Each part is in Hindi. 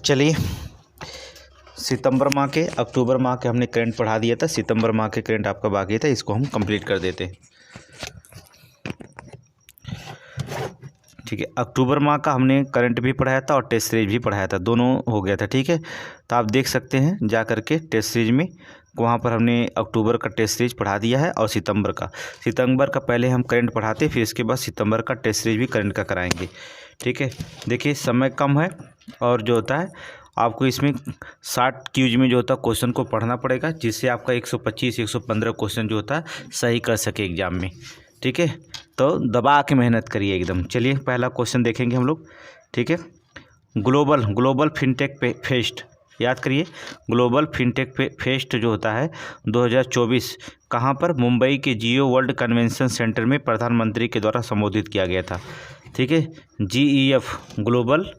चलिए, सितंबर माह के अक्टूबर माह के हमने करंट पढ़ा दिया था। सितंबर माह के करंट आपका बाकी था, इसको हम कंप्लीट कर देते हैं। ठीक है, अक्टूबर माह का हमने करंट भी पढ़ाया था और टेस्ट सीरीज भी पढ़ाया था, दोनों हो गया था। ठीक है, तो आप देख सकते हैं जा करके टेस्ट सीरीज में, वहाँ पर हमने अक्टूबर का टेस्ट सीरीज पढ़ा दिया है और सितंबर का पहले हम करंट पढ़ाते, फिर इसके बाद सितंबर का टेस्ट सीरीज भी करंट का कराएंगे। ठीक है, देखिए समय कम है और जो होता है आपको इसमें 60 क्यूज में जो होता है क्वेश्चन को पढ़ना पड़ेगा, जिससे आपका 125 115 क्वेश्चन जो होता है सही कर सके एग्जाम में। ठीक है, तो दबा के मेहनत करिए एकदम। चलिए पहला क्वेश्चन देखेंगे हम लोग। ठीक है, ग्लोबल फिनटेक फेस्ट, याद करिए, ग्लोबल फिनटेक फेस्ट जो होता है 2024 कहाँ पर, मुंबई के जियो वर्ल्ड कन्वेंशन सेंटर में प्रधानमंत्री के द्वारा संबोधित किया गया था। ठीक है, GEF ग्लोबल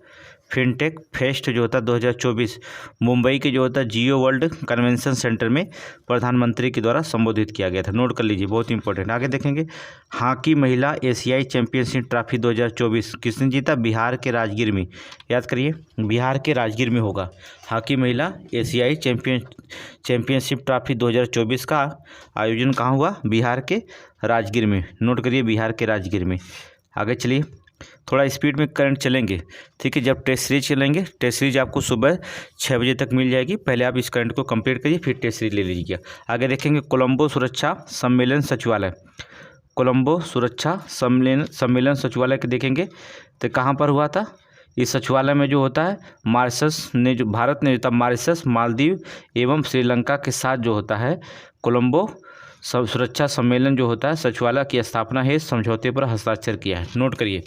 फिनटेक फेस्ट जो होता है 2024 मुंबई के जो होता है जियो वर्ल्ड कन्वेंशन सेंटर में प्रधानमंत्री के द्वारा संबोधित किया गया था। नोट कर लीजिए, बहुत इंपॉर्टेंट। आगे देखेंगे, हॉकी महिला एशियाई चैंपियनशिप ट्रॉफी 2024 किसने जीता, बिहार के राजगीर में। याद करिए, बिहार के राजगीर में होगा हॉकी महिला एशियाई चैंपियनशिप ट्रॉफी 2024 का आयोजन कहाँ हुआ, बिहार के राजगीर में। नोट करिए, बिहार के राजगीर में। आगे चलिए, थोड़ा स्पीड में करंट चलेंगे। ठीक है, जब टेस्ट सीरीज चलेंगे, टेस्ट सीरीज आपको सुबह 6 बजे तक मिल जाएगी। पहले आप इस करंट को कंप्लीट करिए, फिर टेस्ट सीरीज ले लीजिएगा। आगे देखेंगे, कोलंबो सुरक्षा सम्मेलन सचिवालय, कोलंबो सुरक्षा सम्मेलन सचिवालय के देखेंगे तो कहाँ पर हुआ था। इस सचिवालय में जो होता है मॉरिशस ने, जो भारत ने जो मॉरिशस, मालदीव एवं श्रीलंका के साथ जो होता है कोलंबो सुरक्षा सम्मेलन जो होता है सचिवालय की स्थापना है, समझौते पर हस्ताक्षर किया है। नोट करिए,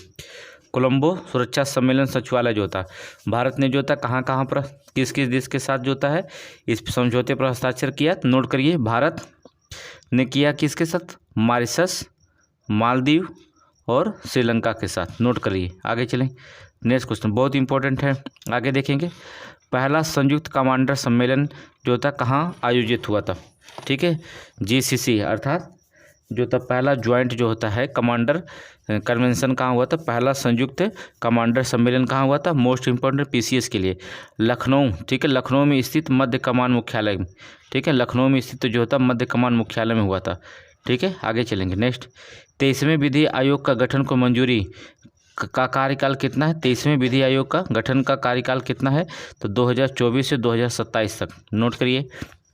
कोलंबो सुरक्षा सम्मेलन सचिवालय जो होता है भारत ने जो होता है कहाँ पर, किस किस देश के साथ जो होता है इस समझौते पर हस्ताक्षर किया। नोट करिए, भारत ने किया किसके साथ, मॉरिशस, मालदीव और श्रीलंका के साथ। नोट करिए। आगे चलें, नेक्स्ट क्वेश्चन बहुत इंपॉर्टेंट है। आगे देखेंगे, पहला संयुक्त कमांडर सम्मेलन जो होता कहाँ आयोजित हुआ था। ठीक है, GCC अर्थात जो था पहला ज्वाइंट जो होता है कमांडर कन्वेंशन कहाँ हुआ था, पहला संयुक्त कमांडर सम्मेलन कहाँ हुआ था, मोस्ट इंपॉर्टेंट PCS के लिए लखनऊ। ठीक है, लखनऊ में स्थित मध्य कमान मुख्यालय में। ठीक है, लखनऊ में स्थित जो होता मध्य कमान मुख्यालय में हुआ था। ठीक है, आगे चलेंगे। नेक्स्ट, 23वें विधि आयोग का गठन को मंजूरी का कार्यकाल कितना है, 23वें विधि आयोग का गठन का कार्यकाल कितना है, तो 2024 से 2027 तक। नोट करिए,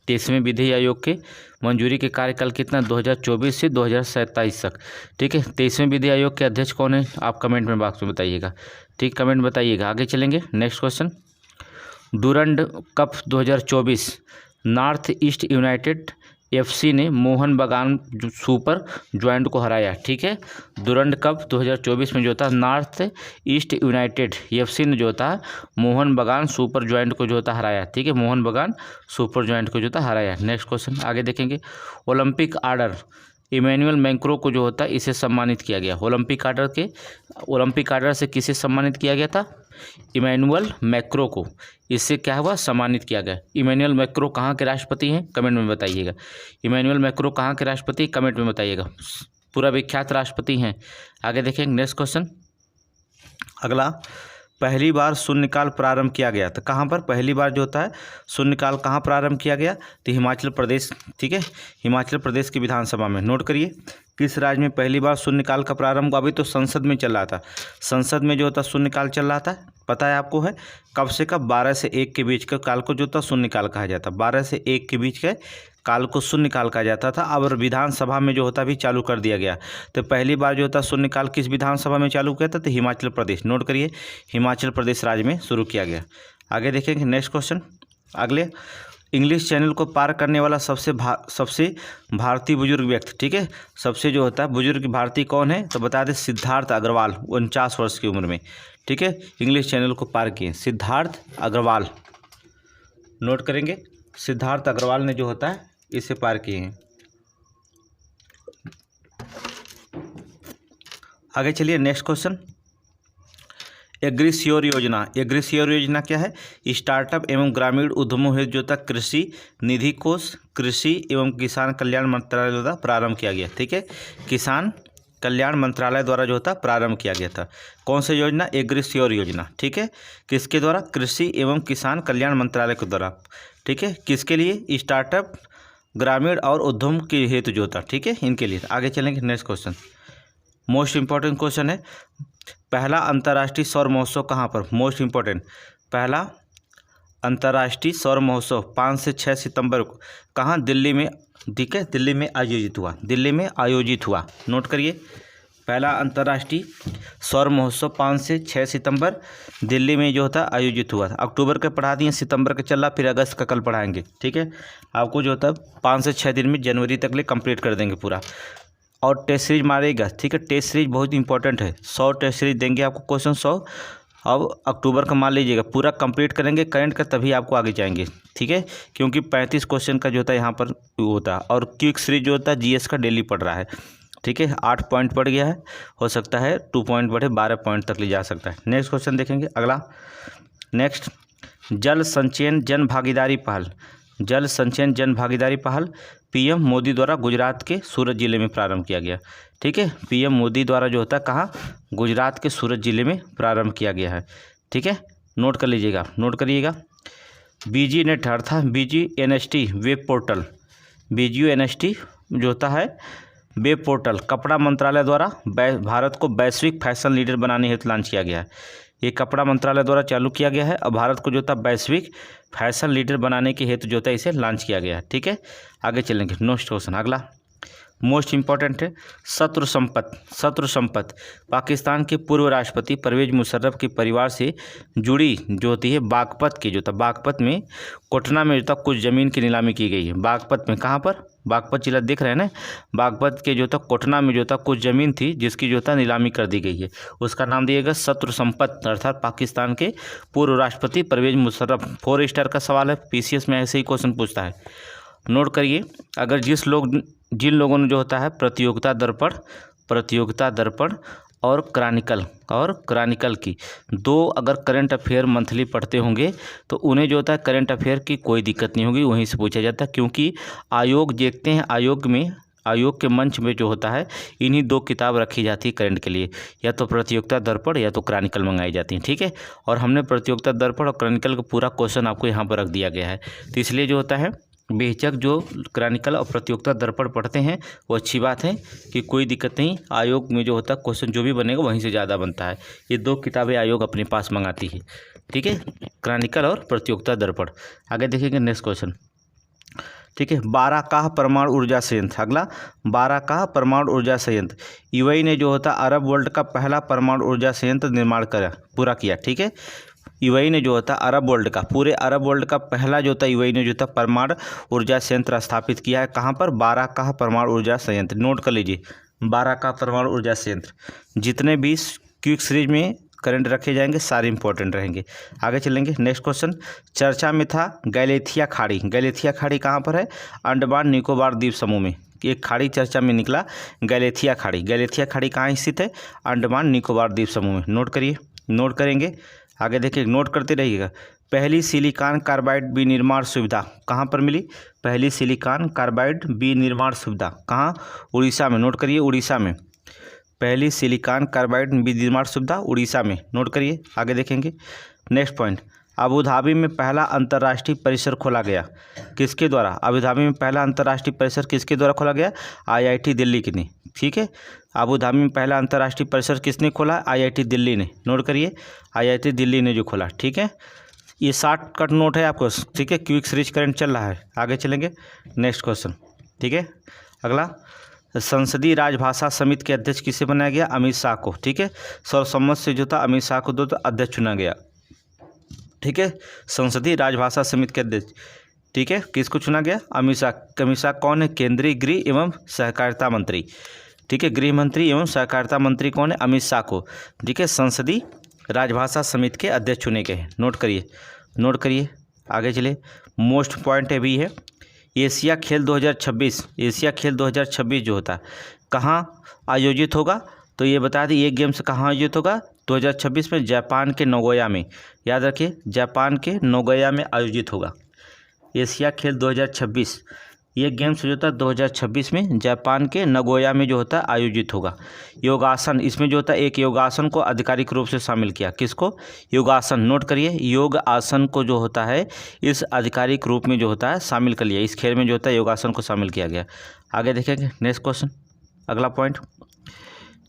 23वें विधि आयोग के मंजूरी के कार्यकाल कितना, 2024 से 2027 तक। ठीक है, 23वें विधि आयोग के अध्यक्ष कौन है, आप कमेंट में बॉक्स में बताइएगा। ठीक, कमेंट बताइएगा। आगे चलेंगे, next question, Durand cup 2024 north east United FC ने मोहन बगान सुपर जॉइंट को हराया। ठीक है, डूरंड कप 2024 में जो था नॉर्थ ईस्ट यूनाइटेड FC ने जो था मोहन बगान सुपर जॉइंट को जो था हराया। ठीक है, मोहन बगान सुपर जॉइंट को जो था हराया। नेक्स्ट क्वेश्चन आगे देखेंगे, ओलंपिक आर्डर इमैनुअल मैक्रों को जो होता है इसे सम्मानित किया गया। ओलंपिक आर्डर से किसे सम्मानित किया गया था, इमैनुअल मैक्रों को। इससे क्या हुआ, सम्मानित किया गया। इमैनुअल मैक्रों कहाँ के राष्ट्रपति हैं, कमेंट में बताइएगा। इमैनुअल मैक्रों कहाँ के राष्ट्रपति, कमेंट में बताइएगा। पूरा विख्यात राष्ट्रपति हैं। आगे देखेंगे, नेक्स्ट क्वेश्चन अगला, पहली बार शून्यकाल प्रारंभ किया गया तो कहाँ पर, पहली बार जो होता है शून्यकाल कहाँ प्रारंभ किया गया, तो हिमाचल प्रदेश। ठीक है, हिमाचल प्रदेश की विधानसभा में। नोट करिए, किस राज्य में पहली बार शून्यकाल का प्रारंभ, अभी तो संसद में चल रहा था, संसद में जो होता शून्यकाल चल रहा था, पता है आपको है, कब से कब, 12 से 1 के बीच का काल को जो था शून्यकाल कहा जाता, 12 से 1 के बीच के काल को शून्यकाल कहा जाता था। अब विधानसभा में जो होता भी चालू कर दिया गया। तो पहली बार जो होता शून्यकाल किस विधानसभा में चालू किया था, तो हिमाचल प्रदेश। नोट करिए, हिमाचल प्रदेश राज्य में शुरू किया गया। आगे देखेंगे, नेक्स्ट क्वेश्चन अगले, इंग्लिश चैनल को पार करने वाला सबसे भारतीय बुजुर्ग व्यक्ति। ठीक है, सबसे जो होता है बुजुर्ग भारतीय कौन है, तो बता दें सिद्धार्थ अग्रवाल, 49 वर्ष की उम्र में। ठीक है, इंग्लिश चैनल को पार किए सिद्धार्थ अग्रवाल। नोट करेंगे, सिद्धार्थ अग्रवाल ने जो होता है इसे पार किए हैं। आगे चलिए, नेक्स्ट क्वेश्चन, एग्रीश्योर योजना क्या है, स्टार्टअप एवं ग्रामीण उद्यमों हेतु जो था कृषि निधि कोष, कृषि एवं किसान कल्याण मंत्रालय द्वारा प्रारंभ किया गया। ठीक है, किसान कल्याण मंत्रालय द्वारा जो होता प्रारंभ किया गया था। कौन सी योजना? एग्रीश्योर योजना। ठीक है, किसके द्वारा? कृषि एवं किसान कल्याण मंत्रालय के द्वारा। ठीक है, किसके लिए? स्टार्टअप, ग्रामीण और उद्यम के हेतु जो था। ठीक है, इनके लिए। आगे चलेंगे, next question, most important question है, पहला अंतर्राष्ट्रीय सौर महोत्सव कहाँ पर? मोस्ट इंपॉर्टेंट, पहला अंतर्राष्ट्रीय सौर महोत्सव 5 से 6 सितंबर को कहाँ? दिल्ली में। ठीक है, दिल्ली में आयोजित हुआ। दिल्ली में आयोजित हुआ, नोट करिए। पहला अंतर्राष्ट्रीय सौर महोत्सव 5 से 6 सितंबर दिल्ली में जो होता आयोजित हुआ था। अक्टूबर के पढ़ा दिए, सितंबर का चल रहा, फिर अगस्त का कल पढ़ाएंगे। ठीक है, आपको जो होता है 5 से 6 दिन में जनवरी तक ले कंप्लीट कर देंगे पूरा। और टेस्ट सीरीज मारेगा। ठीक है, टेस्ट सीरीज बहुत इंपॉर्टेंट है, 100 टेस्ट सीरीज देंगे आपको, क्वेश्चन 100। अब अक्टूबर का मान लीजिएगा, पूरा कंप्लीट करेंगे करंट का, तभी आपको आगे जाएंगे। ठीक है, क्योंकि 35 क्वेश्चन का जो होता है यहाँ पर होता है। और क्विक सीरीज जो होता है जीएस का डेली पढ़ रहा है। ठीक है, 8 पॉइंट बढ़ गया है, हो सकता है 2 पॉइंट बढ़े, 12 पॉइंट तक ले जा सकता है। नेक्स्ट क्वेश्चन देखेंगे, अगला नेक्स्ट, जल संचयन जन भागीदारी पहल। जल संचयन जन भागीदारी पहल पीएम मोदी द्वारा गुजरात के सूरत जिले में प्रारंभ किया गया। ठीक है, पीएम मोदी द्वारा जो होता है कहाँ? गुजरात के सूरत जिले में प्रारंभ किया गया है। ठीक है, नोट कर लीजिएगा, नोट करिएगा। बीजी नेट अर्थात BGNST वेब पोर्टल, BGNST जो होता है वेब पोर्टल कपड़ा मंत्रालय द्वारा भारत को वैश्विक फैशन लीडर बनाने हेतु लॉन्च किया गया है। ये कपड़ा मंत्रालय द्वारा चालू किया गया है और भारत को जो था वैश्विक फैशन लीडर बनाने के हेतु जो था इसे लॉन्च किया गया है। ठीक है, आगे चलेंगे, नेक्स्ट क्वेश्चन, अगला मोस्ट इंपॉर्टेंट है, शत्रु संपत्ति। शत्रु संपत्ति पाकिस्तान के पूर्व राष्ट्रपति परवेज मुशर्रफ के परिवार से जुड़ी जो होती है बागपत की, जो था बागपत में कोटना में जो था कुछ ज़मीन की नीलामी की गई है। बागपत में, कहाँ पर? बागपत जिला दिख रहे हैं ना, बागपत के जो था कोटना में जो था कुछ ज़मीन थी जिसकी जो था नीलामी कर दी गई है, उसका नाम दिएगा शत्रु संपत्ति। अर्थात पाकिस्तान के पूर्व राष्ट्रपति परवेज मुशर्रफ। 4 स्टार का सवाल है, PCS में ऐसे ही क्वेश्चन पूछता है, नोट करिए। अगर जिन लोगों ने जो होता है प्रतियोगिता दर्पण और क्रॉनिकल की 2 अगर करंट अफेयर मंथली पढ़ते होंगे तो उन्हें जो होता है करंट अफेयर की कोई दिक्कत नहीं होगी, वहीं से पूछा जाता है। क्योंकि आयोग देखते हैं, आयोग के मंच में जो होता है इन्हीं 2 किताब रखी जाती है करंट के लिए, या तो प्रतियोगिता दर्पण या तो क्रॉनिकल मंगाई जाती हैं। ठीक है, और हमने प्रतियोगिता दर्पण और क्रॉनिकल का पूरा क्वेश्चन आपको यहाँ पर रख दिया गया है। तो इसलिए जो होता है बेहिचक जो क्रॉनिकल और प्रतियोगिता दर्पण पढ़ते हैं वो अच्छी बात है कि कोई दिक्कत नहीं। आयोग में जो होता है क्वेश्चन जो भी बनेगा वहीं से ज़्यादा बनता है। ये 2 किताबें आयोग अपने पास मंगाती है। ठीक है, क्रॉनिकल और प्रतियोगिता दर्पण। आगे देखेंगे नेक्स्ट क्वेश्चन। ठीक है, बाराकाह परमाणु ऊर्जा संयंत्र। अगला, बाराकाह परमाणु ऊर्जा संयंत्र यूएई ने जो होता अरब वर्ल्ड का पहला परमाणु ऊर्जा संयंत्र निर्माण पूरा किया। ठीक है, यूएई ने जो होता अरब वर्ल्ड का, पूरे अरब वर्ल्ड का पहला जो था यूएई ने जो था परमाणु ऊर्जा संयंत्र स्थापित किया है। कहाँ पर? बाराकाह परमाणु ऊर्जा संयंत्र। नोट कर लीजिए, बाराकाह परमाणु ऊर्जा संयंत्र। जितने भी क्विक सीरीज में करंट रखे जाएंगे सारे इंपॉर्टेंट रहेंगे। आगे चलेंगे, नेक्स्ट क्वेश्चन। चर्चा में था गैलेथिया खाड़ी। गैलेथिया खाड़ी कहाँ पर है? अंडमान निकोबार द्वीप समूह में एक खाड़ी चर्चा में निकला, गैलेथिया खाड़ी। गैलेथिया खाड़ी कहाँ स्थित है? अंडमान निकोबार द्वीप समूह में। नोट करिए, नोट करेंगे। आगे देखिए, नोट करते रहिएगा। पहली सिलिकॉन कार्बाइड विनिर्माण सुविधा कहाँ पर मिली? पहली सिलिकॉन कार्बाइड विनिर्माण सुविधा कहाँ? उड़ीसा में। नोट करिए, उड़ीसा में पहली सिलिकॉन कार्बाइड विनिर्माण सुविधा उड़ीसा में। नोट करिए, आगे देखेंगे। नेक्स्ट पॉइंट, अबू धाबी में पहला अंतर्राष्ट्रीय परिसर खोला गया, किसके द्वारा? अबू धाबी में पहला अंतर्राष्ट्रीय परिसर किसके द्वारा खोला गया? IIT दिल्ली की ने। ठीक है, अबू धाबी में पहला अंतर्राष्ट्रीय परिसर किसने खोला? IIT दिल्ली ने। नोट करिए, IIT दिल्ली ने जो खोला। ठीक है, ये शॉर्टकट नोट है आपको। ठीक है, क्विक सीरीज करंट चल रहा है। आगे चलेंगे, नेक्स्ट क्वेश्चन। ठीक है, अगला, संसदीय राजभाषा समिति के अध्यक्ष किसे बनाया गया? अमित शाह को। ठीक है, सर्वसम्मत से जो था अमित शाह को अध्यक्ष चुना गया। ठीक है, संसदीय राजभाषा समिति के अध्यक्ष। ठीक है, किसको चुना गया? अमित शाह। अमित शाह कौन है? केंद्रीय गृह एवं सहकारिता मंत्री। ठीक है, गृह मंत्री एवं सहकारिता मंत्री कौन है? अमित शाह को। ठीक है, संसदीय राजभाषा समिति के अध्यक्ष चुने गए हैं। नोट करिए, नोट करिए। आगे चले, मोस्ट पॉइंट है भी है, एशिया खेल 2026। एशिया खेल 2026 जो होता है कहाँ आयोजित होगा? तो ये बता दी, ये गेम्स कहाँ आयोजित होगा? 2026 में जापान के नगोया में। याद रखिए, जापान के नगोया में आयोजित होगा एशिया खेल 2026। ये गेम्स जो होता है 2026 में जापान के नगोया में जो होता है आयोजित होगा। योगासन, इसमें जो होता है एक योगासन को आधिकारिक रूप से शामिल किया। किसको? योगासन। नोट करिए, योग आसन को जो होता है इस आधिकारिक रूप में जो होता है शामिल कर लिया। इस खेल में जो होता है योगासन को शामिल किया गया। आगे देखेंगे नेक्स्ट क्वेश्चन, अगला पॉइंट।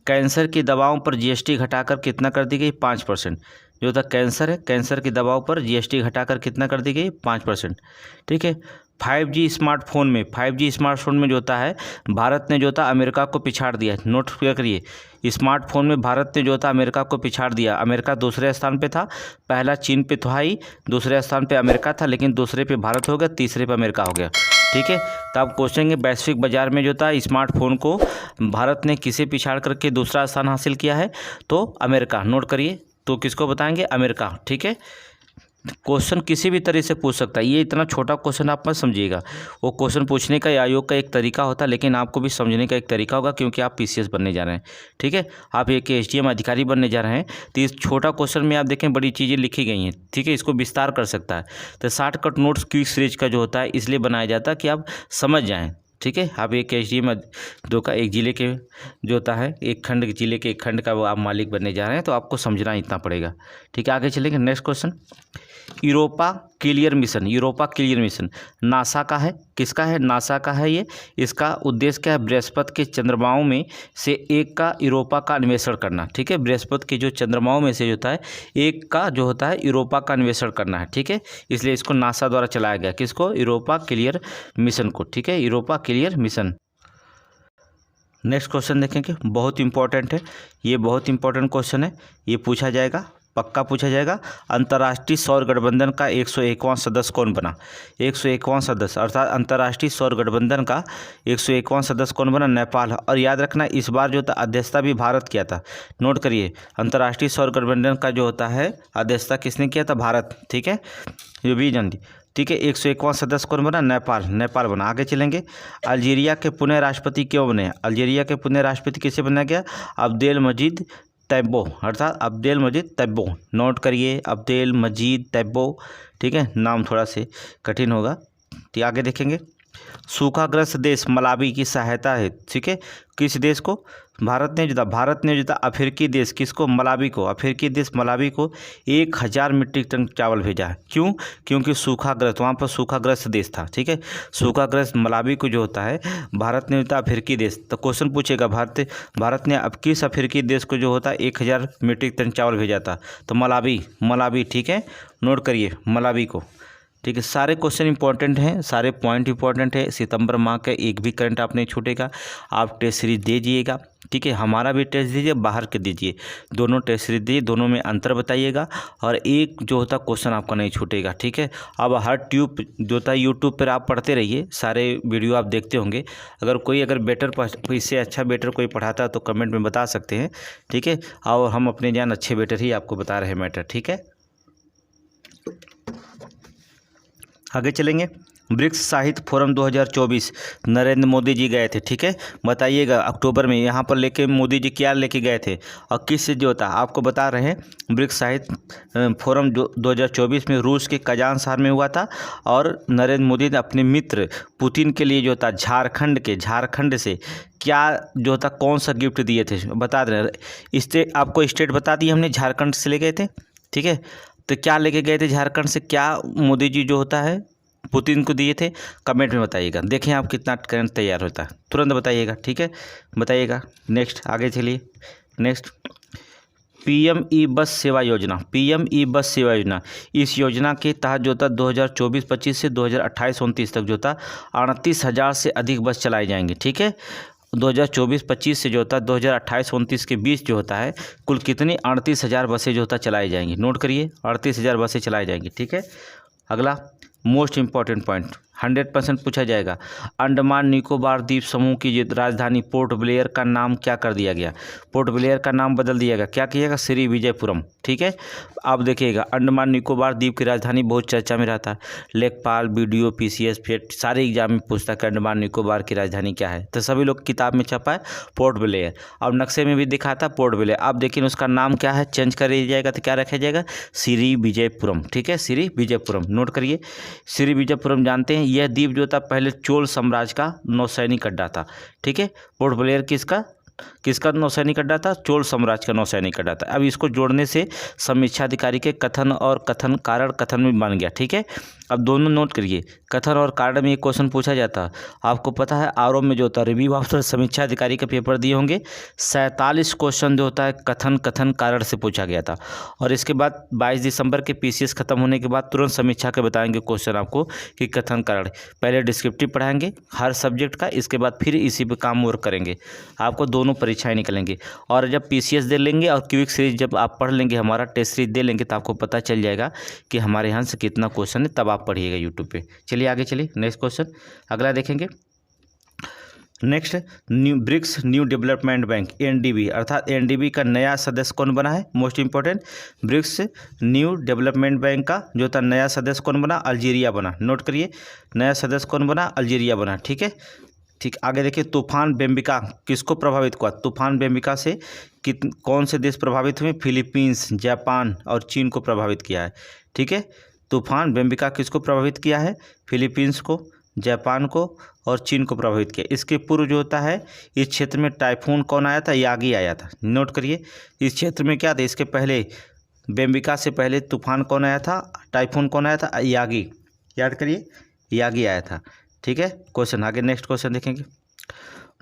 कैंसर की दवाओं पर जीएसटी घटाकर कितना कर दी गई? 5%। जो होता कैंसर है, कैंसर की दवाओं पर जीएसटी घटाकर कितना कर दी गई? 5%। ठीक है। 5G स्मार्टफोन में, 5G स्मार्टफोन में जो होता है भारत ने जो होता अमेरिका को पिछाड़ दिया। नोट करिए, स्मार्टफोन में भारत ने जो होता अमेरिका को पिछाड़ दिया। अमेरिका दूसरे स्थान पे था, पहला चीन पे था ही, दूसरे स्थान पे अमेरिका था, लेकिन दूसरे पे भारत हो गया, तीसरे पे अमेरिका हो गया। ठीक है। तो आप पूछेंगे वैश्विक बाजार में जो था स्मार्टफोन को भारत ने किसे पिछाड़ करके दूसरा स्थान हासिल किया है? तो अमेरिका। नोट करिए, तो किसको बताएंगे? अमेरिका। ठीक है। क्वेश्चन किसी भी तरह से पूछ सकता है, ये इतना छोटा क्वेश्चन आप मत समझिएगा। वो क्वेश्चन पूछने का आयोग का एक तरीका होता है, लेकिन आपको भी समझने का एक तरीका होगा, क्योंकि आप पीसीएस बनने जा रहे हैं। ठीक है। आप एक एसडीएम अधिकारी बनने जा रहे हैं, तो इस छोटा क्वेश्चन में आप देखें बड़ी चीज़ें लिखी गई हैं। ठीक है। इसको विस्तार कर सकता है। तो शॉर्टकट नोट्स क्विक सीरीज का जो होता है इसलिए बनाया जाता है कि आप समझ जाएँ। ठीक है। आप एक एसडीएम दो का एक जिले के जो होता है एक खंड, जिले के एक खंड का वो आप मालिक बनने जा रहे हैं, तो आपको समझना इतना पड़ेगा। ठीक है। आगे चलेंगे next question. Europa clear mission, Europa clear mission NASA का है। किसका है? नासा का है ये। इसका उद्देश्य क्या है? बृहस्पति के चंद्रमाओं में से एक का यूरोपा का अन्वेषण करना। ठीक है। बृहस्पति के जो चंद्रमाओं में से जो होता है एक का जो होता है यूरोपा का अन्वेषण करना है। ठीक है। इसलिए इसको नासा द्वारा चलाया गया। किसको? यूरोपा क्लियर मिशन को। ठीक है। Europa clear mission. Next question देखेंगे, बहुत इंपॉर्टेंट है ये, बहुत इंपॉर्टेंट क्वेश्चन है, ये पूछा जाएगा, पक्का पूछा जाएगा। अंतर्राष्ट्रीय सौर गठबंधन का 101वां सदस्य कौन बना? 101वां सदस्य अर्थात अंतर्राष्ट्रीय सौर गठबंधन का 101वां सदस्य कौन बना? नेपाल। और याद रखना इस बार जो था अध्यक्षता भी भारत किया था। नोट करिए, अंतर्राष्ट्रीय सौर गठबंधन का जो होता है अध्यक्षता किसने किया था? भारत। ठीक है। ये भी जान ली। ठीक है। 101वां सदस्य कौन बना? नेपाल। नेपाल बना। आगे चलेंगे। अल्जीरिया के पुनः राष्ट्रपति क्यों बने? अल्जीरिया के पुनः राष्ट्रपति किसे बनाया गया? अब्देल मजीद तैब्बो, अर्थात अब्देल मजीद तैब्बो। नोट करिए, अब्देल मजीद तैब्बो। ठीक है। नाम थोड़ा से कठिन होगा। तो आगे देखेंगे। सूखाग्रस्त देश मलावी की सहायता है। ठीक है। किस देश को? भारत ने जो था अफ्रीकी देश, किसको? मलावी को। अफ्रीकी देश मलावी को 1000 मीट्रिक टन चावल भेजा है। क्यों? क्योंकि सूखाग्रस्त, वहाँ पर सूखाग्रस्त देश था। ठीक है। सूखाग्रस्त मलावी को जो होता है भारत ने जो था अफ्रीकी देश, तो क्वेश्चन पूछेगा भारत ने अब किस अफ्रीकी देश को जो होता है 1000 मीट्रिक टन चावल भेजा था? तो मलावी। ठीक है। नोट करिए मलावी को। ठीक है। सारे क्वेश्चन इंपॉर्टेंट हैं, सारे पॉइंट इंपॉर्टेंट है। सितंबर माह का एक भी करंट आप नहीं छूटेगा। आप टेस्ट सीरीज दीजिएगा। ठीक है। हमारा भी टेस्ट दीजिए, बाहर के दीजिए, दोनों टेस्ट सीरीज दीजिए, दोनों में अंतर बताइएगा, और एक जो होता क्वेश्चन आपका नहीं छूटेगा। ठीक है। अब हर ट्यूब जो होता है यूट्यूब पर आप पढ़ते रहिए, सारे वीडियो आप देखते होंगे। अगर बेटर इससे अच्छा बेटर कोई पढ़ाता है तो कमेंट में बता सकते हैं। ठीक है। और हम अपने जान अच्छे बेटर ही आपको बता रहे हैं मैटर। ठीक है। आगे चलेंगे। ब्रिक्स साहित्य फोरम 2024 नरेंद्र मोदी जी गए थे। ठीक है। बताइएगा अक्टूबर में यहाँ पर लेके मोदी जी क्या लेके गए थे और किस से जो होता आपको बता रहे हैं। ब्रिक्स साहित्य फोरम 2024 में रूस के कजान शहर में हुआ था, और नरेंद्र मोदी ने अपने मित्र पुतिन के लिए जो था झारखंड से क्या जो होता कौन सा गिफ्ट दिए थे बता रहे। स्टेट आपको स्टेट बता दी हमने, झारखंड से ले गए थे। ठीक है। तो क्या लेके गए थे झारखंड से, क्या मोदी जी जो होता है पुतिन को दिए थे? कमेंट में बताइएगा। देखें आप कितना करंट तैयार होता है, तुरंत बताइएगा। ठीक है। बताइएगा। नेक्स्ट आगे चलिए। नेक्स्ट पीएम ई बस सेवा योजना। पीएम ई बस सेवा योजना, इस योजना के तहत जो था 2024-25 से 2028-29 तक जो था 38,000 से अधिक बस चलाई जाएंगी। ठीक है। 2024-25 से जो होता है 2028-29 के बीच जो होता है कुल कितनी 38,000 बसें जो होता चलाई जाएंगी। नोट करिए, 38,000 बसें चलाई जाएंगी। ठीक है। अगला मोस्ट इंपॉर्टेंट पॉइंट 100% पूछा जाएगा। अंडमान निकोबार द्वीप समूह की राजधानी पोर्ट ब्लेयर का नाम क्या कर दिया गया? पोर्ट ब्लेयर का नाम बदल दिया गया। क्या किया गया? श्री विजयपुरम। ठीक है। आप देखिएगा अंडमान निकोबार द्वीप की राजधानी बहुत चर्चा में रहता है। लेखपाल, बीडीओ, पीसीएस, फेट सारे एग्जाम में पूछता है कि अंडमान निकोबार की राजधानी क्या है, तो सभी लोग किताब में छपा है पोर्ट ब्लेयर, और नक्शे में भी दिखाता पोर्ट ब्लेयर। आप देखिए उसका नाम क्या है, चेंज कर दिया जाएगा तो क्या रखा जाएगा? श्री विजयपुरम। ठीक है। श्री विजयपुरम। नोट करिए। श्रीविजयपुरम जानते हैं, यह द्वीप जो था पहले चोल साम्राज्य का नौसैनिक अड्डा था। ठीक है, पोर्ट ब्लेयर किसका नौसैनिक अड्डा था? चोल साम्राज्य का नौसैनिक अड्डा था। अब इसको जोड़ने से समीक्षा अधिकारी के कथन और कथन कारण कथन में बन गया। ठीक है, अब दोनों नोट करिए, कथन और कारण में एक क्वेश्चन पूछा जाता। आपको पता है आरओ में जो होता है रिव्यू आफ्टर समीक्षा अधिकारी के पेपर दिए होंगे, 47 क्वेश्चन जो होता है कथन कारण से पूछा गया था। और इसके बाद 22 दिसंबर के पीसीएस खत्म होने के बाद तुरंत समीक्षा के बताएंगे क्वेश्चन आपको कि कथन कारण। पहले डिस्क्रिप्टिव पढ़ाएंगे हर सब्जेक्ट का, इसके बाद फिर इसी पे काम वर्क करेंगे। आपको दोनों परीक्षाएं निकलेंगी और जब पीसीएस दे लेंगे और क्विक सीरीज जब आप पढ़ लेंगे, हमारा टेस्ट सीरीज दे लेंगे, तो आपको पता चल जाएगा कि हमारे यहाँ से कितना क्वेश्चन है, तब आप पढ़िएगा यूट्यूब पे। चलिए आगे चलिए, नेक्स्ट क्वेश्चन अगला देखेंगे। Next, BRICS new development bank NDB, अर्थात एनडीबी का नया सदस्य कौन बना है? Most important, BRICS new development bank का जो था नया सदस्य कौन बना? अल्जीरिया बना। नोट करिए, नया सदस्य कौन बना? अल्जीरिया बना। ठीक है, ठीक, आगे देखिए, तूफान बेम्बिका किसको प्रभावित हुआ? तूफान बेम्बिका से कौन से देश प्रभावित हुए? फिलीपींस, जापान और चीन को प्रभावित किया है। ठीक है, तूफान बेम्बिका किसको प्रभावित किया है? फिलीपींस को, जापान को और चीन को प्रभावित किया। इसके पूर्व जो होता है इस क्षेत्र में टाइफून कौन आया था? यागी आया था। नोट करिए, इस क्षेत्र में क्या था? इसके पहले बेम्बिका से पहले तूफान कौन आया था? टाइफून कौन आया था? यागी। याद करिए, यागी आया था। ठीक है, क्वेश्चन आगे, नेक्स्ट क्वेश्चन देखेंगे।